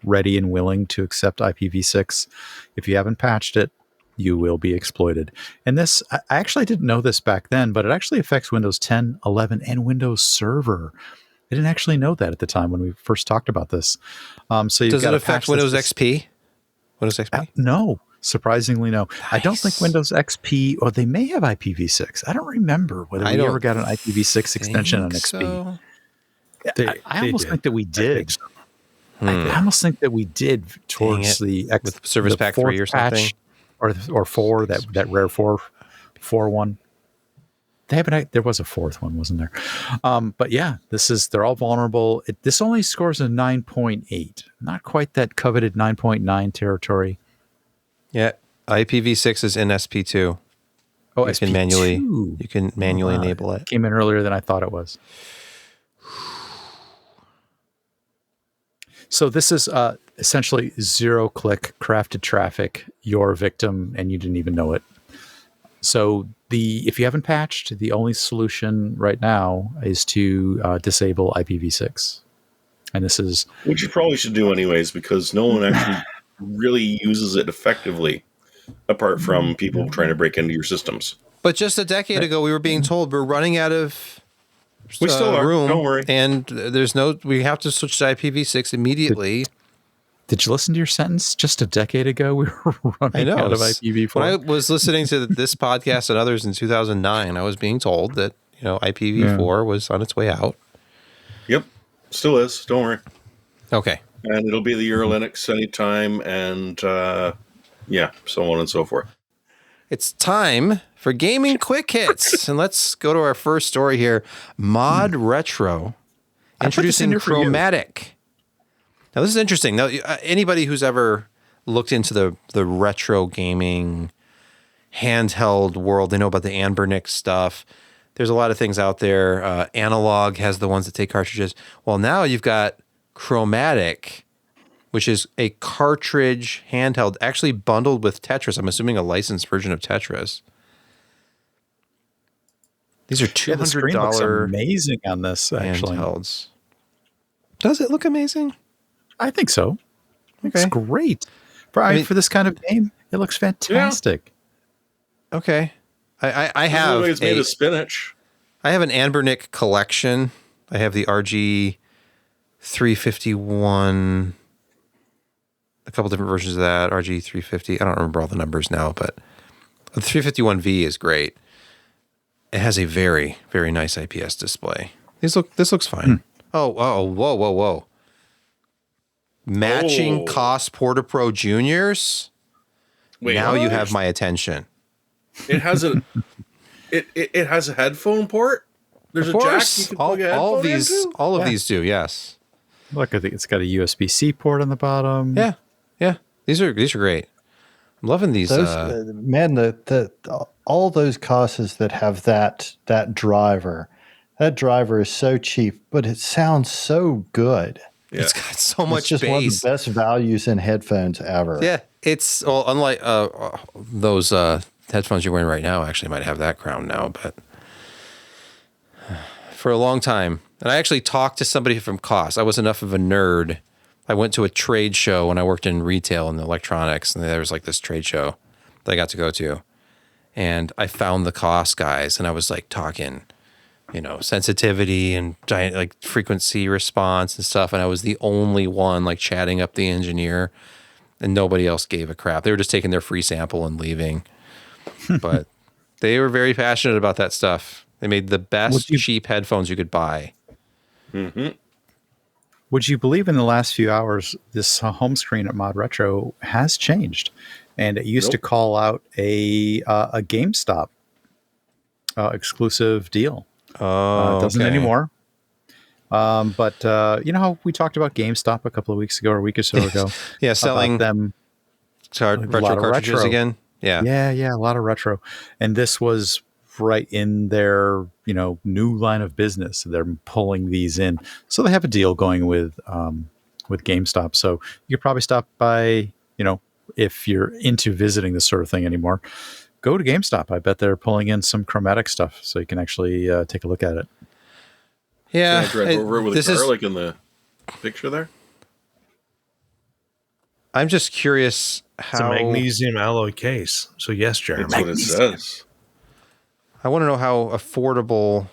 ready and willing to accept IPv6. If you haven't patched it, you will be exploited. And this, I actually didn't know this back then, but it actually affects Windows 10, 11, and Windows Server. I didn't actually know that at the time when we first talked about this. So does it affect Windows XP? Windows XP? No. Surprisingly, no. Nice. I don't think Windows XP, or they may have IPv6. I don't remember whether we ever got an IPv6 extension on XP. So. I almost think that we did. I almost think that we did towards with Service Pack 3 or something, or 4, that rare 4 one. There was a fourth one, wasn't there? But yeah, they're all vulnerable. This only scores a 9.8, not quite that coveted 9.9 territory. Yeah, IPv6 is in SP2. Oh, you SP2. can manually enable it. Came in earlier than I thought it was. So this is essentially zero-click crafted traffic. You're a victim, and you didn't even know it. So if you haven't patched, the only solution right now is to disable IPv6. And this is... Which you probably should do anyways, because no one actually really uses it effectively, apart from people trying to break into your systems. But just a decade ago, we were being told we're running out of we still are. room. Don't worry. And we have to switch to IPv6 immediately. Did you listen to your sentence? Just a decade ago, we were running out of IPv4. When I was listening to this podcast and others in 2009, I was being told that IPv4 was on its way out. Yep, still is. Don't worry. Okay. And it'll be the Euro Linux anytime, and so on and so forth. It's time for Gaming Quick Hits. And let's go to our first story here. Mod Retro introducing Chromatic. Now, this is interesting. Now, anybody who's ever looked into the retro gaming handheld world, they know about the Anbernic stuff. There's a lot of things out there. Analog has the ones that take cartridges. Well, now you've got Chromatic, which is a cartridge handheld, actually bundled with Tetris. I'm assuming a licensed version of Tetris. These are $200 the screen looks amazing on this, actually. Handhelds. Does it look amazing? I think so. It looks great. For this kind of game, it looks fantastic. Yeah. Okay. I have it's made of spinach. I have an Anbernic collection. I have the RG351, a couple different versions of that, RG350. I don't remember all the numbers now, but the 351V is great. It has a very, very nice IPS display. This looks fine. Whoa. Matching COS Porta-Pro Juniors. Wait, now you have my attention. It has a it has a headphone port. There's a jack you can plug a headphone into? All of these do, yes. Look, I think it's got a USB-C port on the bottom. Yeah. These are great. I'm loving these. Man, all those COSs that have that driver, that driver is so cheap, but it sounds so good. Yeah. It's got so much bass. It's just one of the best values in headphones ever. Yeah, it's unlike those headphones you're wearing right now. Actually, might have that crown now, but for a long time, and I actually talked to somebody from COS. I was enough of a nerd. I went to a trade show when I worked in retail and electronics, and there was like this trade show that I got to go to, and I found the COS guys, and I was like talking, sensitivity and like frequency response and stuff. And I was the only one like chatting up the engineer, and nobody else gave a crap. They were just taking their free sample and leaving. But they were very passionate about that stuff. They made the best cheap headphones you could buy. Mm-hmm. Would you believe in the last few hours, this home screen at Mod Retro has changed, and it used to call out a GameStop exclusive deal. Oh, it doesn't anymore. But you know how we talked about GameStop a couple of weeks ago or a week or so ago? Yeah, selling them retro cartridges again. Yeah, a lot of retro. And this was right in their new line of business. They're pulling these in, so they have a deal going with GameStop. So you could probably stop by, if you're into visiting this sort of thing anymore. go to GameStop. I bet they're pulling in some chromatic stuff so you can actually take a look at it. Yeah, Can I drive over it with a car like in the picture there? I'm just curious It's a how magnesium alloy case. So yes, Jeremy. That's what it says. I want to know how affordable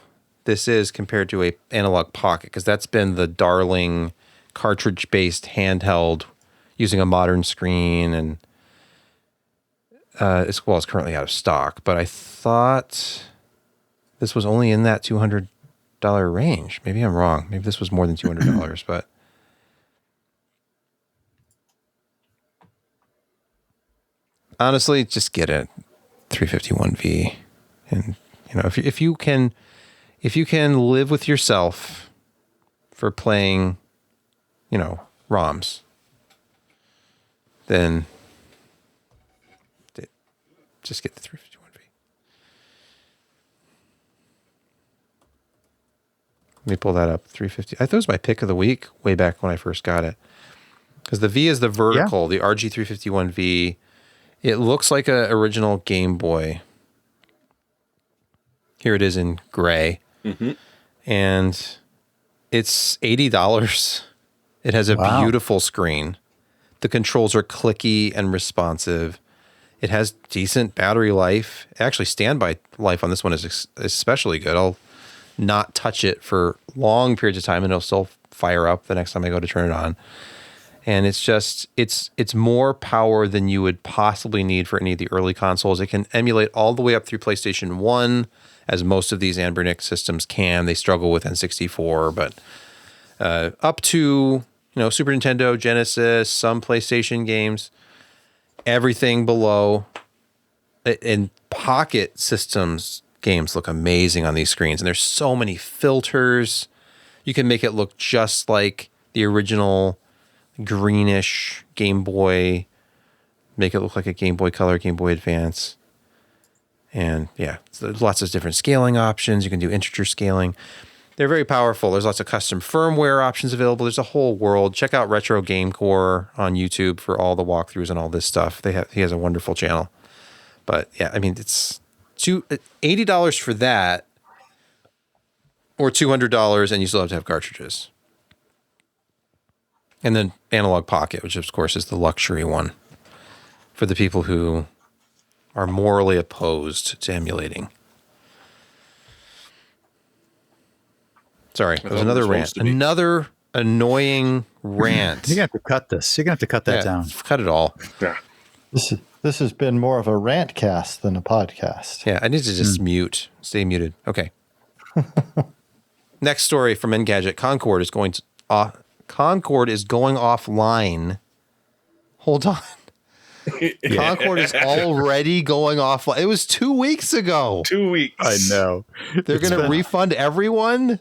this is compared to a Analog Pocket, because that's been the darling cartridge-based handheld using a modern screen, and it's currently out of stock. But I thought this was only in that $200 range. Maybe I'm wrong. Maybe this was more than $200, but honestly, just get a 351V, and if you can live with yourself for playing, ROMs, then just get the 351V. Let me pull that up. 350. I thought it was my pick of the week way back when I first got it, because the V is the vertical, the RG351V. It looks like an original Game Boy. Here it is in gray. Mm-hmm. And it's $80. It has a beautiful screen. The controls are clicky and responsive. It has decent battery life. Actually, standby life on this one is especially good. I'll not touch it for long periods of time and it'll still fire up the next time I go to turn it on. And it's just, it's more power than you would possibly need for any of the early consoles. It can emulate all the way up through PlayStation 1, as most of these Anbernic systems can. They struggle with N64, but up to Super Nintendo, Genesis, some PlayStation games, everything below. And Pocket Systems games look amazing on these screens. And there's so many filters. You can make it look just like the original greenish Game Boy, make it look like a Game Boy Color, Game Boy Advance. And yeah, so there's lots of different scaling options. You can do integer scaling. They're very powerful. There's lots of custom firmware options available. There's a whole world. Check out Retro Game Core on YouTube for all the walkthroughs and all this stuff. He has a wonderful channel. But yeah, I mean, it's $80 for that, or $200, and you still have to have cartridges. And then Analog Pocket, which of course is the luxury one for the people who are morally opposed to emulating. Sorry, it was another rant. Another annoying rant. You're going to have to cut this. You're going to have to cut that down. Cut it all. Yeah. This has been more of a rant cast than a podcast. Yeah, I need to just stay muted. Okay. Next story from Engadget. Concord is going offline. Hold on. Concord is already going offline. It was 2 weeks ago. 2 weeks. I know. They're going to refund everyone?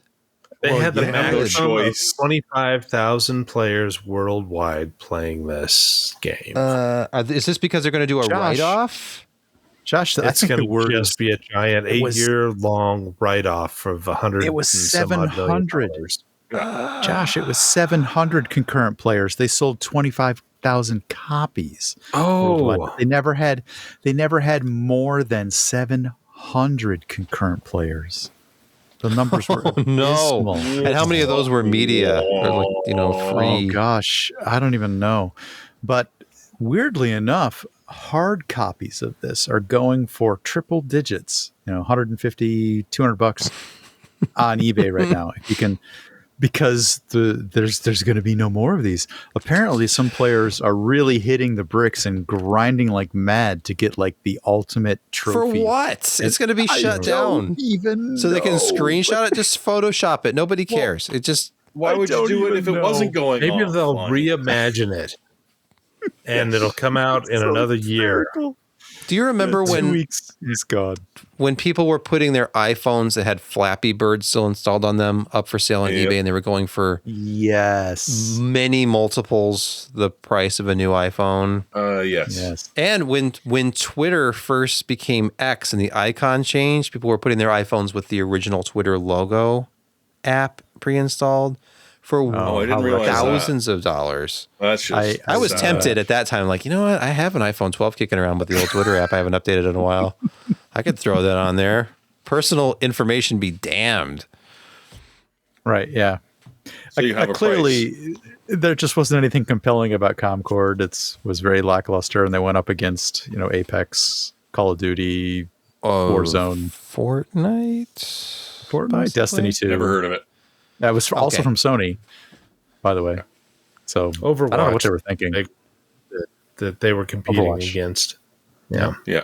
They had the maximum choice. 25,000 players worldwide playing this game. Is this because they're going to do a write-off? Josh, it's going to just be a giant 8-year-long write-off of 100. It was 700. Josh, it was 700 concurrent players. They sold 25,000 copies. Oh, they never had more than 700 concurrent players. The numbers were abysmal. And how many of those were media or free? Oh gosh, I don't even know. But weirdly enough, hard copies of this are going for triple digits, $150, $200 on eBay right now. If you can, because there's going to be no more of these. Apparently, some players are really hitting the bricks and grinding like mad to get like the ultimate trophy. For what? It's going to be shut down. So they can screenshot it, just Photoshop it. Nobody cares. It just. Why would you do it if it wasn't going on? Maybe they'll reimagine it, and it'll come out in another year. Do you remember when 2 weeks he's gone? When people were putting their iPhones that had Flappy Bird still installed on them up for sale on eBay, and they were going for many multiples the price of a new iPhone? Yes. And when Twitter first became X and the icon changed, people were putting their iPhones with the original Twitter logo app pre-installed for I didn't realize thousands of dollars. That's just. I was tempted at that time, like, you know what? I have an iPhone 12 kicking around with the old Twitter app. I haven't updated in a while. I could throw that on there. Personal information be damned. Right. Yeah. So you have a clearly, there just wasn't anything compelling about Concord. It was very lackluster, and they went up against Apex, Call of Duty, Warzone, Fortnite, Destiny 2. Never heard of it. That was also from Sony, by the way. So Overwatch. I don't know what they were thinking. That they were competing against. Yeah. Yeah.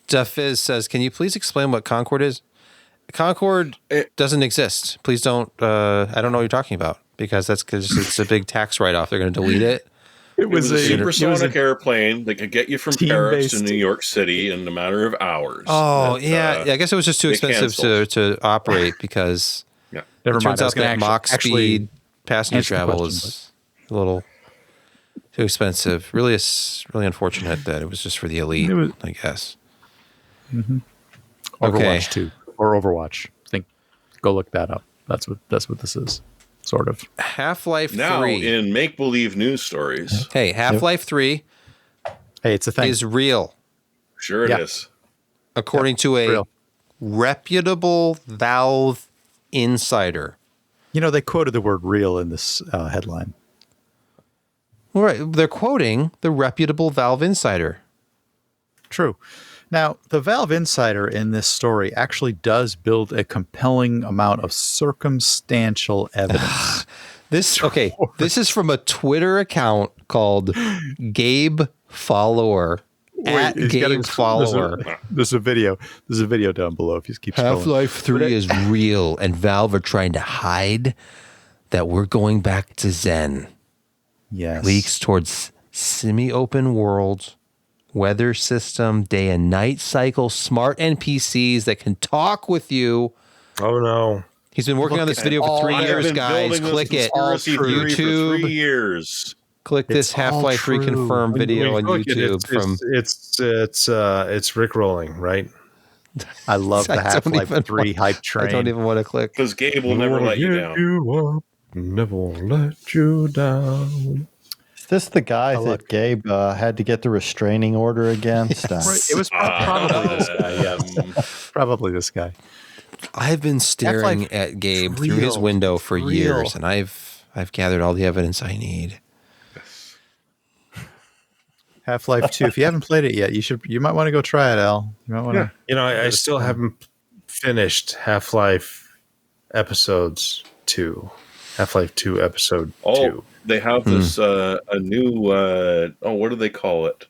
Defiz says, can you please explain what Concord is? Concord doesn't exist. Please don't. I don't know what you're talking about, because that's because it's a big tax write-off. They're going to delete it. It was a supersonic airplane that could get you from Paris to New York City in a matter of hours. Oh, yeah. I guess it was just too expensive to operate, because it turns out that Mach speed passenger travel is a little too expensive. Really, it's really unfortunate that it was just for the elite, I guess. Mm-hmm. Overwatch 2 or Overwatch. Go look that up. That's what this is. Sort of. Half-Life 3. Now in make-believe news stories. Hey, Half-Life 3 it's a thing. is real. Sure it is. According to a reputable Valve insider. They quoted the word real in this headline. All right. They're quoting the reputable Valve insider. True. Now, the Valve insider in this story actually does build a compelling amount of circumstantial evidence. This is from a Twitter account called Gabe Follower. At Gabe Follower. There's a video down below if you keep scrolling. Half-Life 3 is real, and Valve are trying to hide that we're going back to Zen. Yes. Leaks towards semi-open worlds, weather system, day and night cycle, smart NPCs that can talk with you. Oh, no. He's been working on this video for 3 years, guys. Click it. YouTube. For 3 years. Click this Half-Life 3 confirmed video on YouTube. It's Rickrolling, right? I love the Half-Life 3 hype train. I don't even want to click. Because Gabe will never let you down. Never let you down. Is this the guy that Gabe had to get the restraining order against? Right. It was probably this guy. Yes. Probably this guy. I've been staring at Gabe through his window for years, and I've gathered all the evidence I need. Half-Life 2. If you haven't played it yet, you might want to go try it, Al. You might want to. I still haven't finished Half-Life episodes 2. Half-Life 2 episode 2. They have this a new what do they call it?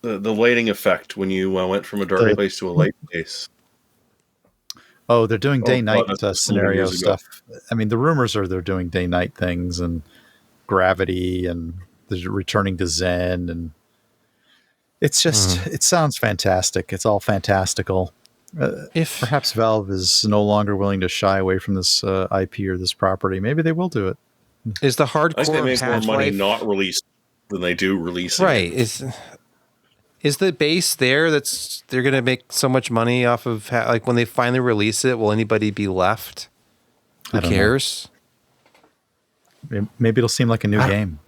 The lighting effect when you went from a dark place to a light place. Oh, they're doing day-night scenario stuff. I mean, the rumors are they're doing day-night things and gravity and they're returning to Zen, and it's just it sounds fantastic. It's all fantastical. If perhaps Valve is no longer willing to shy away from this IP or this property, maybe they will do it. Is the hardcore I think they make more money not released than they do releasing. Right. Is the base there that's they're going to make so much money off of when they finally release it, will anybody be left? Who cares? Maybe it'll seem like a new game.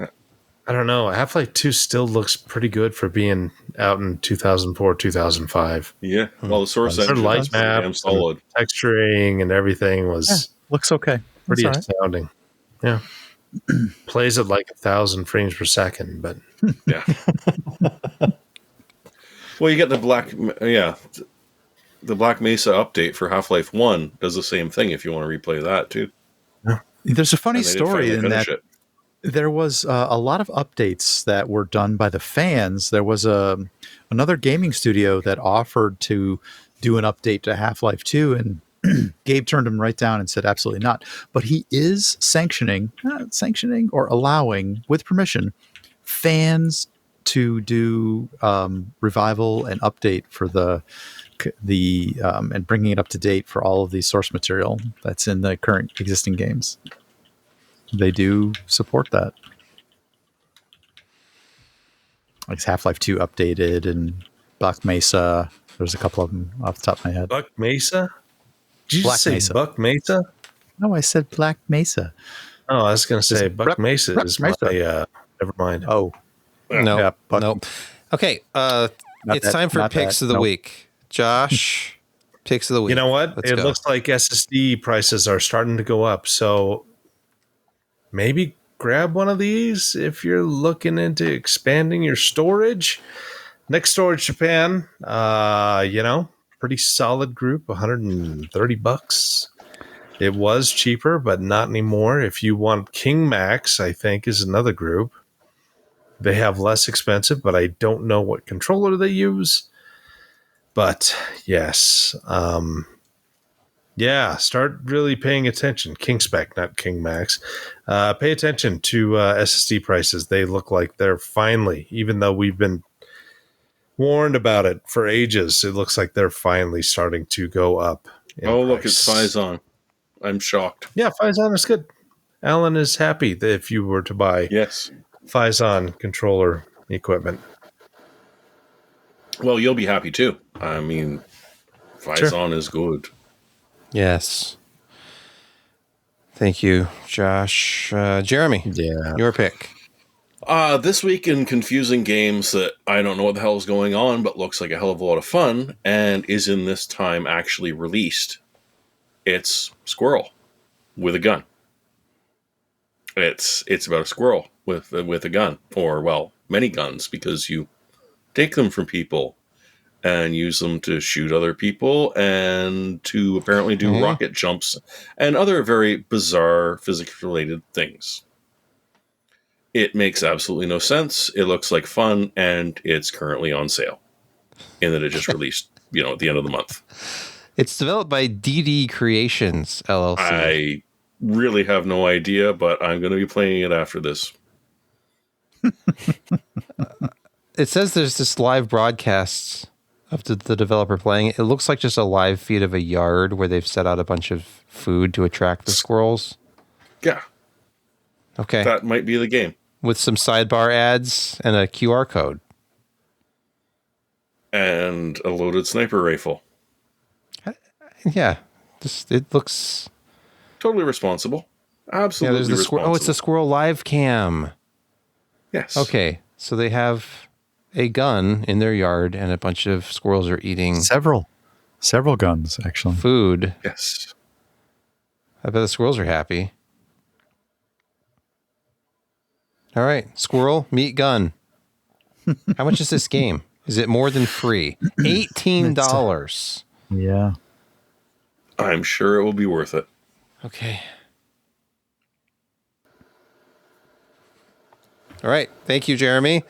I don't know. Half-Life 2 still looks pretty good for being out in 2004, 2005. Yeah. Well, the source engine light map, solid texturing, and everything was looks okay. Pretty astounding. Yeah. Plays at like 1,000 frames per second, but yeah. Well, you get the Black Mesa update for Half-Life 1 does the same thing if you want to replay that too. Yeah. There's a funny story in that there was a lot of updates that were done by the fans. There was another gaming studio that offered to do an update to Half-Life 2, and Gabe turned him right down and said absolutely not. But he is sanctioning or allowing, with permission, fans to do revival and update for the and bringing it up to date for all of the source material that's in the current existing games. They do support that. Like Half-Life 2 updated, and Black Mesa. There's a couple of them off the top of my head. Buck Mesa? Did you Black just say Mesa. Buck Mesa? No, I said Black Mesa. Oh, I was going to say Is- Buck Rep- Mesa Rep- is Mesa. my. Never mind. Oh, No, Yeah, but- nope. Okay, Not it's that- time for not picks that. of the Nope. week. Josh, picks of the week. You know what? Let's It go. looks like SSD prices are starting to go up. So maybe grab one of these if you're looking into expanding your storage. Next Storage Japan, pretty solid group, $130. It was cheaper, but not anymore. If you want King Max, I think is another group. They have less expensive, but I don't know what controller they use. But yes, start really paying attention. King Spec, not King Max. Pay attention to SSD prices. They look like they're finally, even though we've been warned about it for ages, it looks like they're finally starting to go up. Oh, look, it's Phison. I'm shocked. Yeah, Phison is good. Alan is happy that if you were to buy Yes. Phison controller equipment. Well, you'll be happy too. I mean, Phison is good. Yes. Thank you, Josh. Jeremy, Yeah. your pick. This week in confusing games that I don't know what the hell is going on, but looks like a hell of a lot of fun, and is in this time actually released. It's Squirrel with a gun. It's about a squirrel with a gun, or well, many guns, because you take them from people and use them to shoot other people and to apparently do rocket jumps and other very bizarre physics-related things. It makes absolutely no sense. It looks like fun, and it's currently on sale. In that it just released, at the end of the month. It's developed by DD Creations, LLC. I really have no idea, but I'm going to be playing it after this. It says there's this live broadcasts of the developer playing it. It looks like just a live feed of a yard where they've set out a bunch of food to attract the squirrels. Yeah, Okay. that might be the game. With some sidebar ads and a QR code. And a loaded sniper rifle. Yeah. It looks... Totally responsible. Yeah, Absolutely there's the responsible. Oh, it's the squirrel live cam. Yes. Okay. So they have a gun in their yard and a bunch of squirrels are eating several guns actually. food. Yes. I bet the squirrels are happy. All right. Squirrel, meat, gun. How much is this game? Is it more than free? $18. Yeah. I'm sure it will be worth it. Okay. All right. Thank you, Jeremy.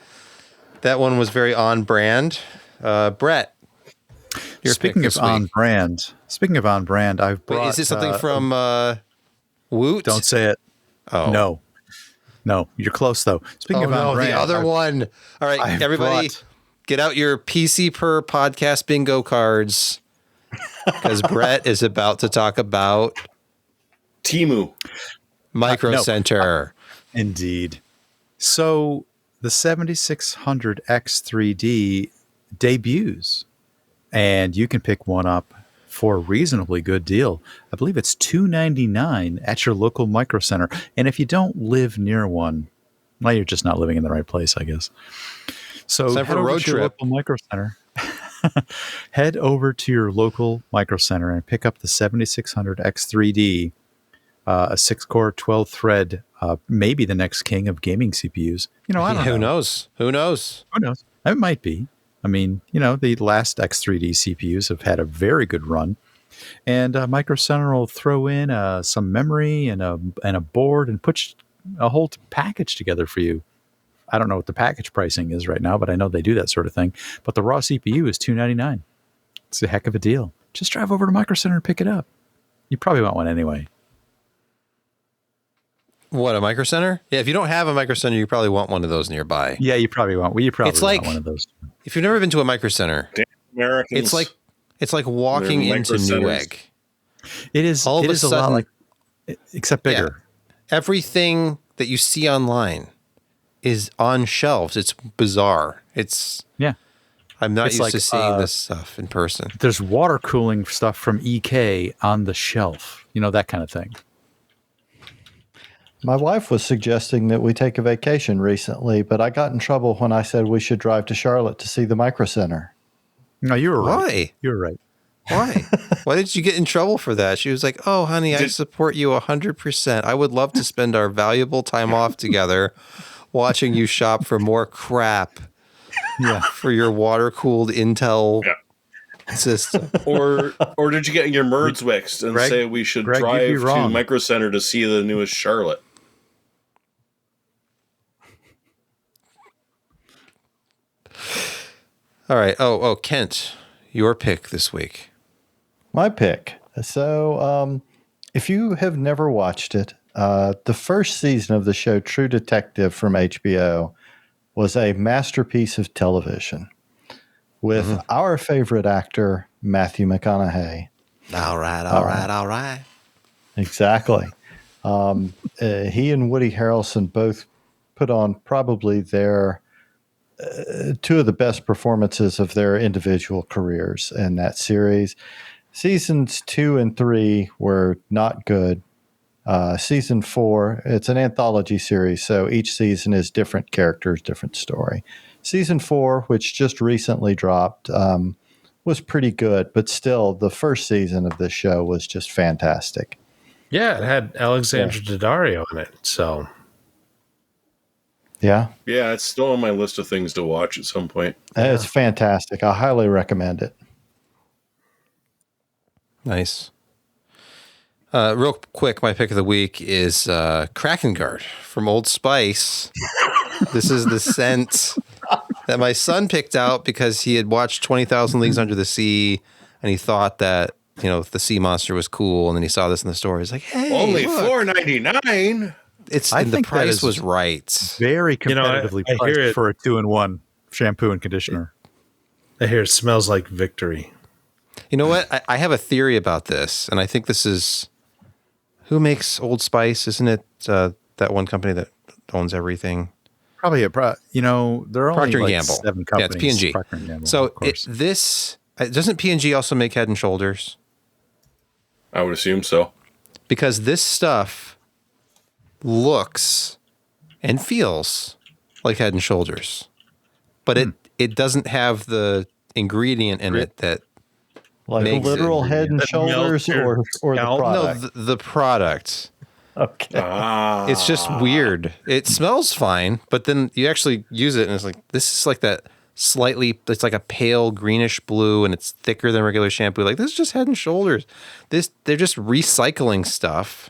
That one was very on brand. Brett. your Speaking pick of this on week. brand, I've brought. Wait, is it something from Woot? Don't say it. Oh. No, you're close though. Speaking of on no, brand, the other one. All right, I've everybody, brought- get out your PCPer podcast bingo cards because Brett is about to talk about Timu. Micro no. Center. Indeed. So the 7600 X3D debuts, and you can pick one up for a reasonably good deal. I believe it's $299 at your local Micro Center. And if you don't live near one, well, you're just not living in the right place, I guess. So Time for head a over road to your trip. local Micro Center. Head over to your local Micro Center and pick up the 7600 X3D, a 6-core, 12-thread, maybe the next king of gaming CPUs. You know, I don't know. Who knows? Who knows? Who knows? It might be. I mean, you know, the last X3D CPUs have had a very good run, and Micro Center will throw in some memory and a board and put a whole package together for you. I don't know what the package pricing is right now, but I know they do that sort of thing. But the raw CPU is $299. It's a heck of a deal. Just drive over to Micro Center and pick it up. You probably want one anyway. What, a Micro Center? Yeah, if you don't have a Micro Center, you probably want one of those nearby. Yeah, you probably want. Well, you probably It's want like- one of those. If you've never been to a Micro Center, Americans. it's like walking They're into Micro Newegg. It is. All of It a is a lot sudden- like, except bigger. Everything that you see online is on shelves. It's bizarre. It's Yeah. I'm not It's used like, to seeing this stuff in person. There's water cooling stuff from EK on the shelf. You know, that kind of thing. My wife was suggesting that we take a vacation recently, but I got in trouble when I said we should drive to Charlotte to see the Micro Center. No, you were right. Why? You're right. Why? Why did you get in trouble for that? She was like, "Oh, honey, I support you 100%. I would love to spend our valuable time off together watching you shop for more crap for your water-cooled Intel system." Or did you get your merds mixed and say we should drive to Micro Center to see the newest Charlotte? All right. Oh, Kent, your pick this week. My pick. So, if you have never watched it, the first season of the show True Detective from HBO was a masterpiece of television with our favorite actor, Matthew McConaughey. All right. Exactly. He and Woody Harrelson both put on probably their two of the best performances of their individual careers in that series. Seasons 2 and 3 were not good. Season 4, it's an anthology series, so each season is different characters, different story. Season 4, which just recently dropped, was pretty good, but still, the first season of this show was just fantastic. Yeah, it had Alexandra Daddario in it, so... Yeah, it's still on my list of things to watch at some point. It's fantastic. I highly recommend it. Nice. Real quick, my pick of the week is Kraken Guard from Old Spice. This is the scent that my son picked out because he had watched 20,000 Leagues Under the Sea, and he thought that, the sea monster was cool, and then he saw this in the store. He's like, "Hey, only look. $4.99." I think the price was right. Very competitively I hear priced it. for a 2-in-1 shampoo and conditioner. I hear it smells like victory. You know what? I have a theory about this, and I think this is who makes Old Spice, isn't it? That one company that owns everything. Probably there are only Procter & like Gamble. 7 companies. Yeah, it's P&G. Procter & Gamble, So of course. doesn't P&G also make Head and Shoulders? I would assume so. Because this stuff looks and feels like Head and Shoulders, but it doesn't have the ingredient in it that Like makes literal it. Head and Shoulders or the product? No, the product. Okay. It's just weird. It smells fine, but then you actually use it and it's like, this is like that it's like a pale greenish blue and it's thicker than regular shampoo. Like, this is just Head and Shoulders. They're just recycling stuff.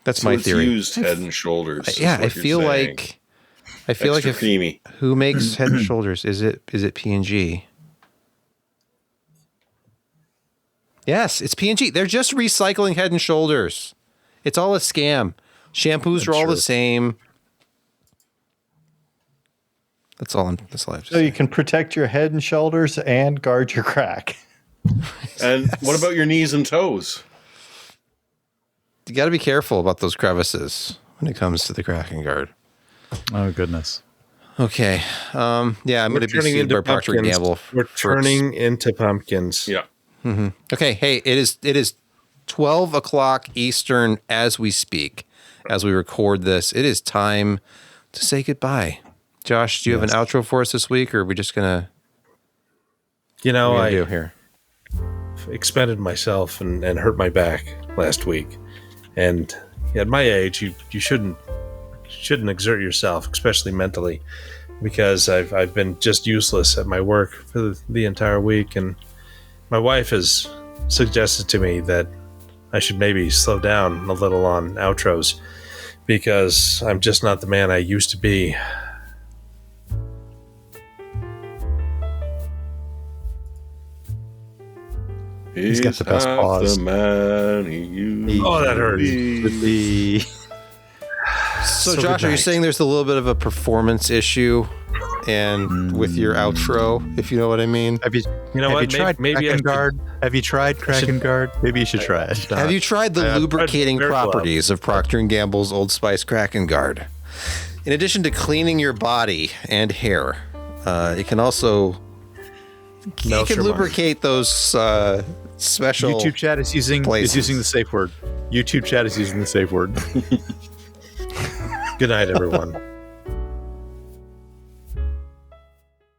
That's my theory. Used Head and Shoulders. I feel like Extra creamy. Who makes Head and Shoulders? Is it P&G? Yes, it's P&G. They're just recycling Head and Shoulders. It's all a scam. Shampoos are all the same. That's all I have to say. So you can protect your head and shoulders and guard your crack. And what about your knees and toes? You got to be careful about those crevices when it comes to the Kraken Guard. Oh, goodness. Okay. I'm going to be sued by Procter & Gamble. We're turning into pumpkins. Yeah. Mm-hmm. Okay. Hey, it is 12 o'clock Eastern as we speak, as we record this. It is time to say goodbye. Josh, do you have an outro for us this week, or are we just going to... I do here? Expended myself and hurt my back last week. And at my age, you shouldn't exert yourself, especially mentally, because I've been just useless at my work for the entire week. And my wife has suggested to me that I should maybe slow down a little on outros because I'm just not the man I used to be. He's got the best pause. The man he used that hurts. So Josh, are you saying there's a little bit of a performance issue and with your outro, if you know what I mean? Have you tried Kraken Guard? Have you tried Kraken Guard? Maybe you should try it. Have you tried the lubricating properties of Procter & Gamble's Old Spice Kraken Guard? In addition to cleaning your body and hair, it can also You Melts can your mind. lubricate those special. YouTube chat is using places. the safe word. YouTube chat is using the safe word. Good night, everyone.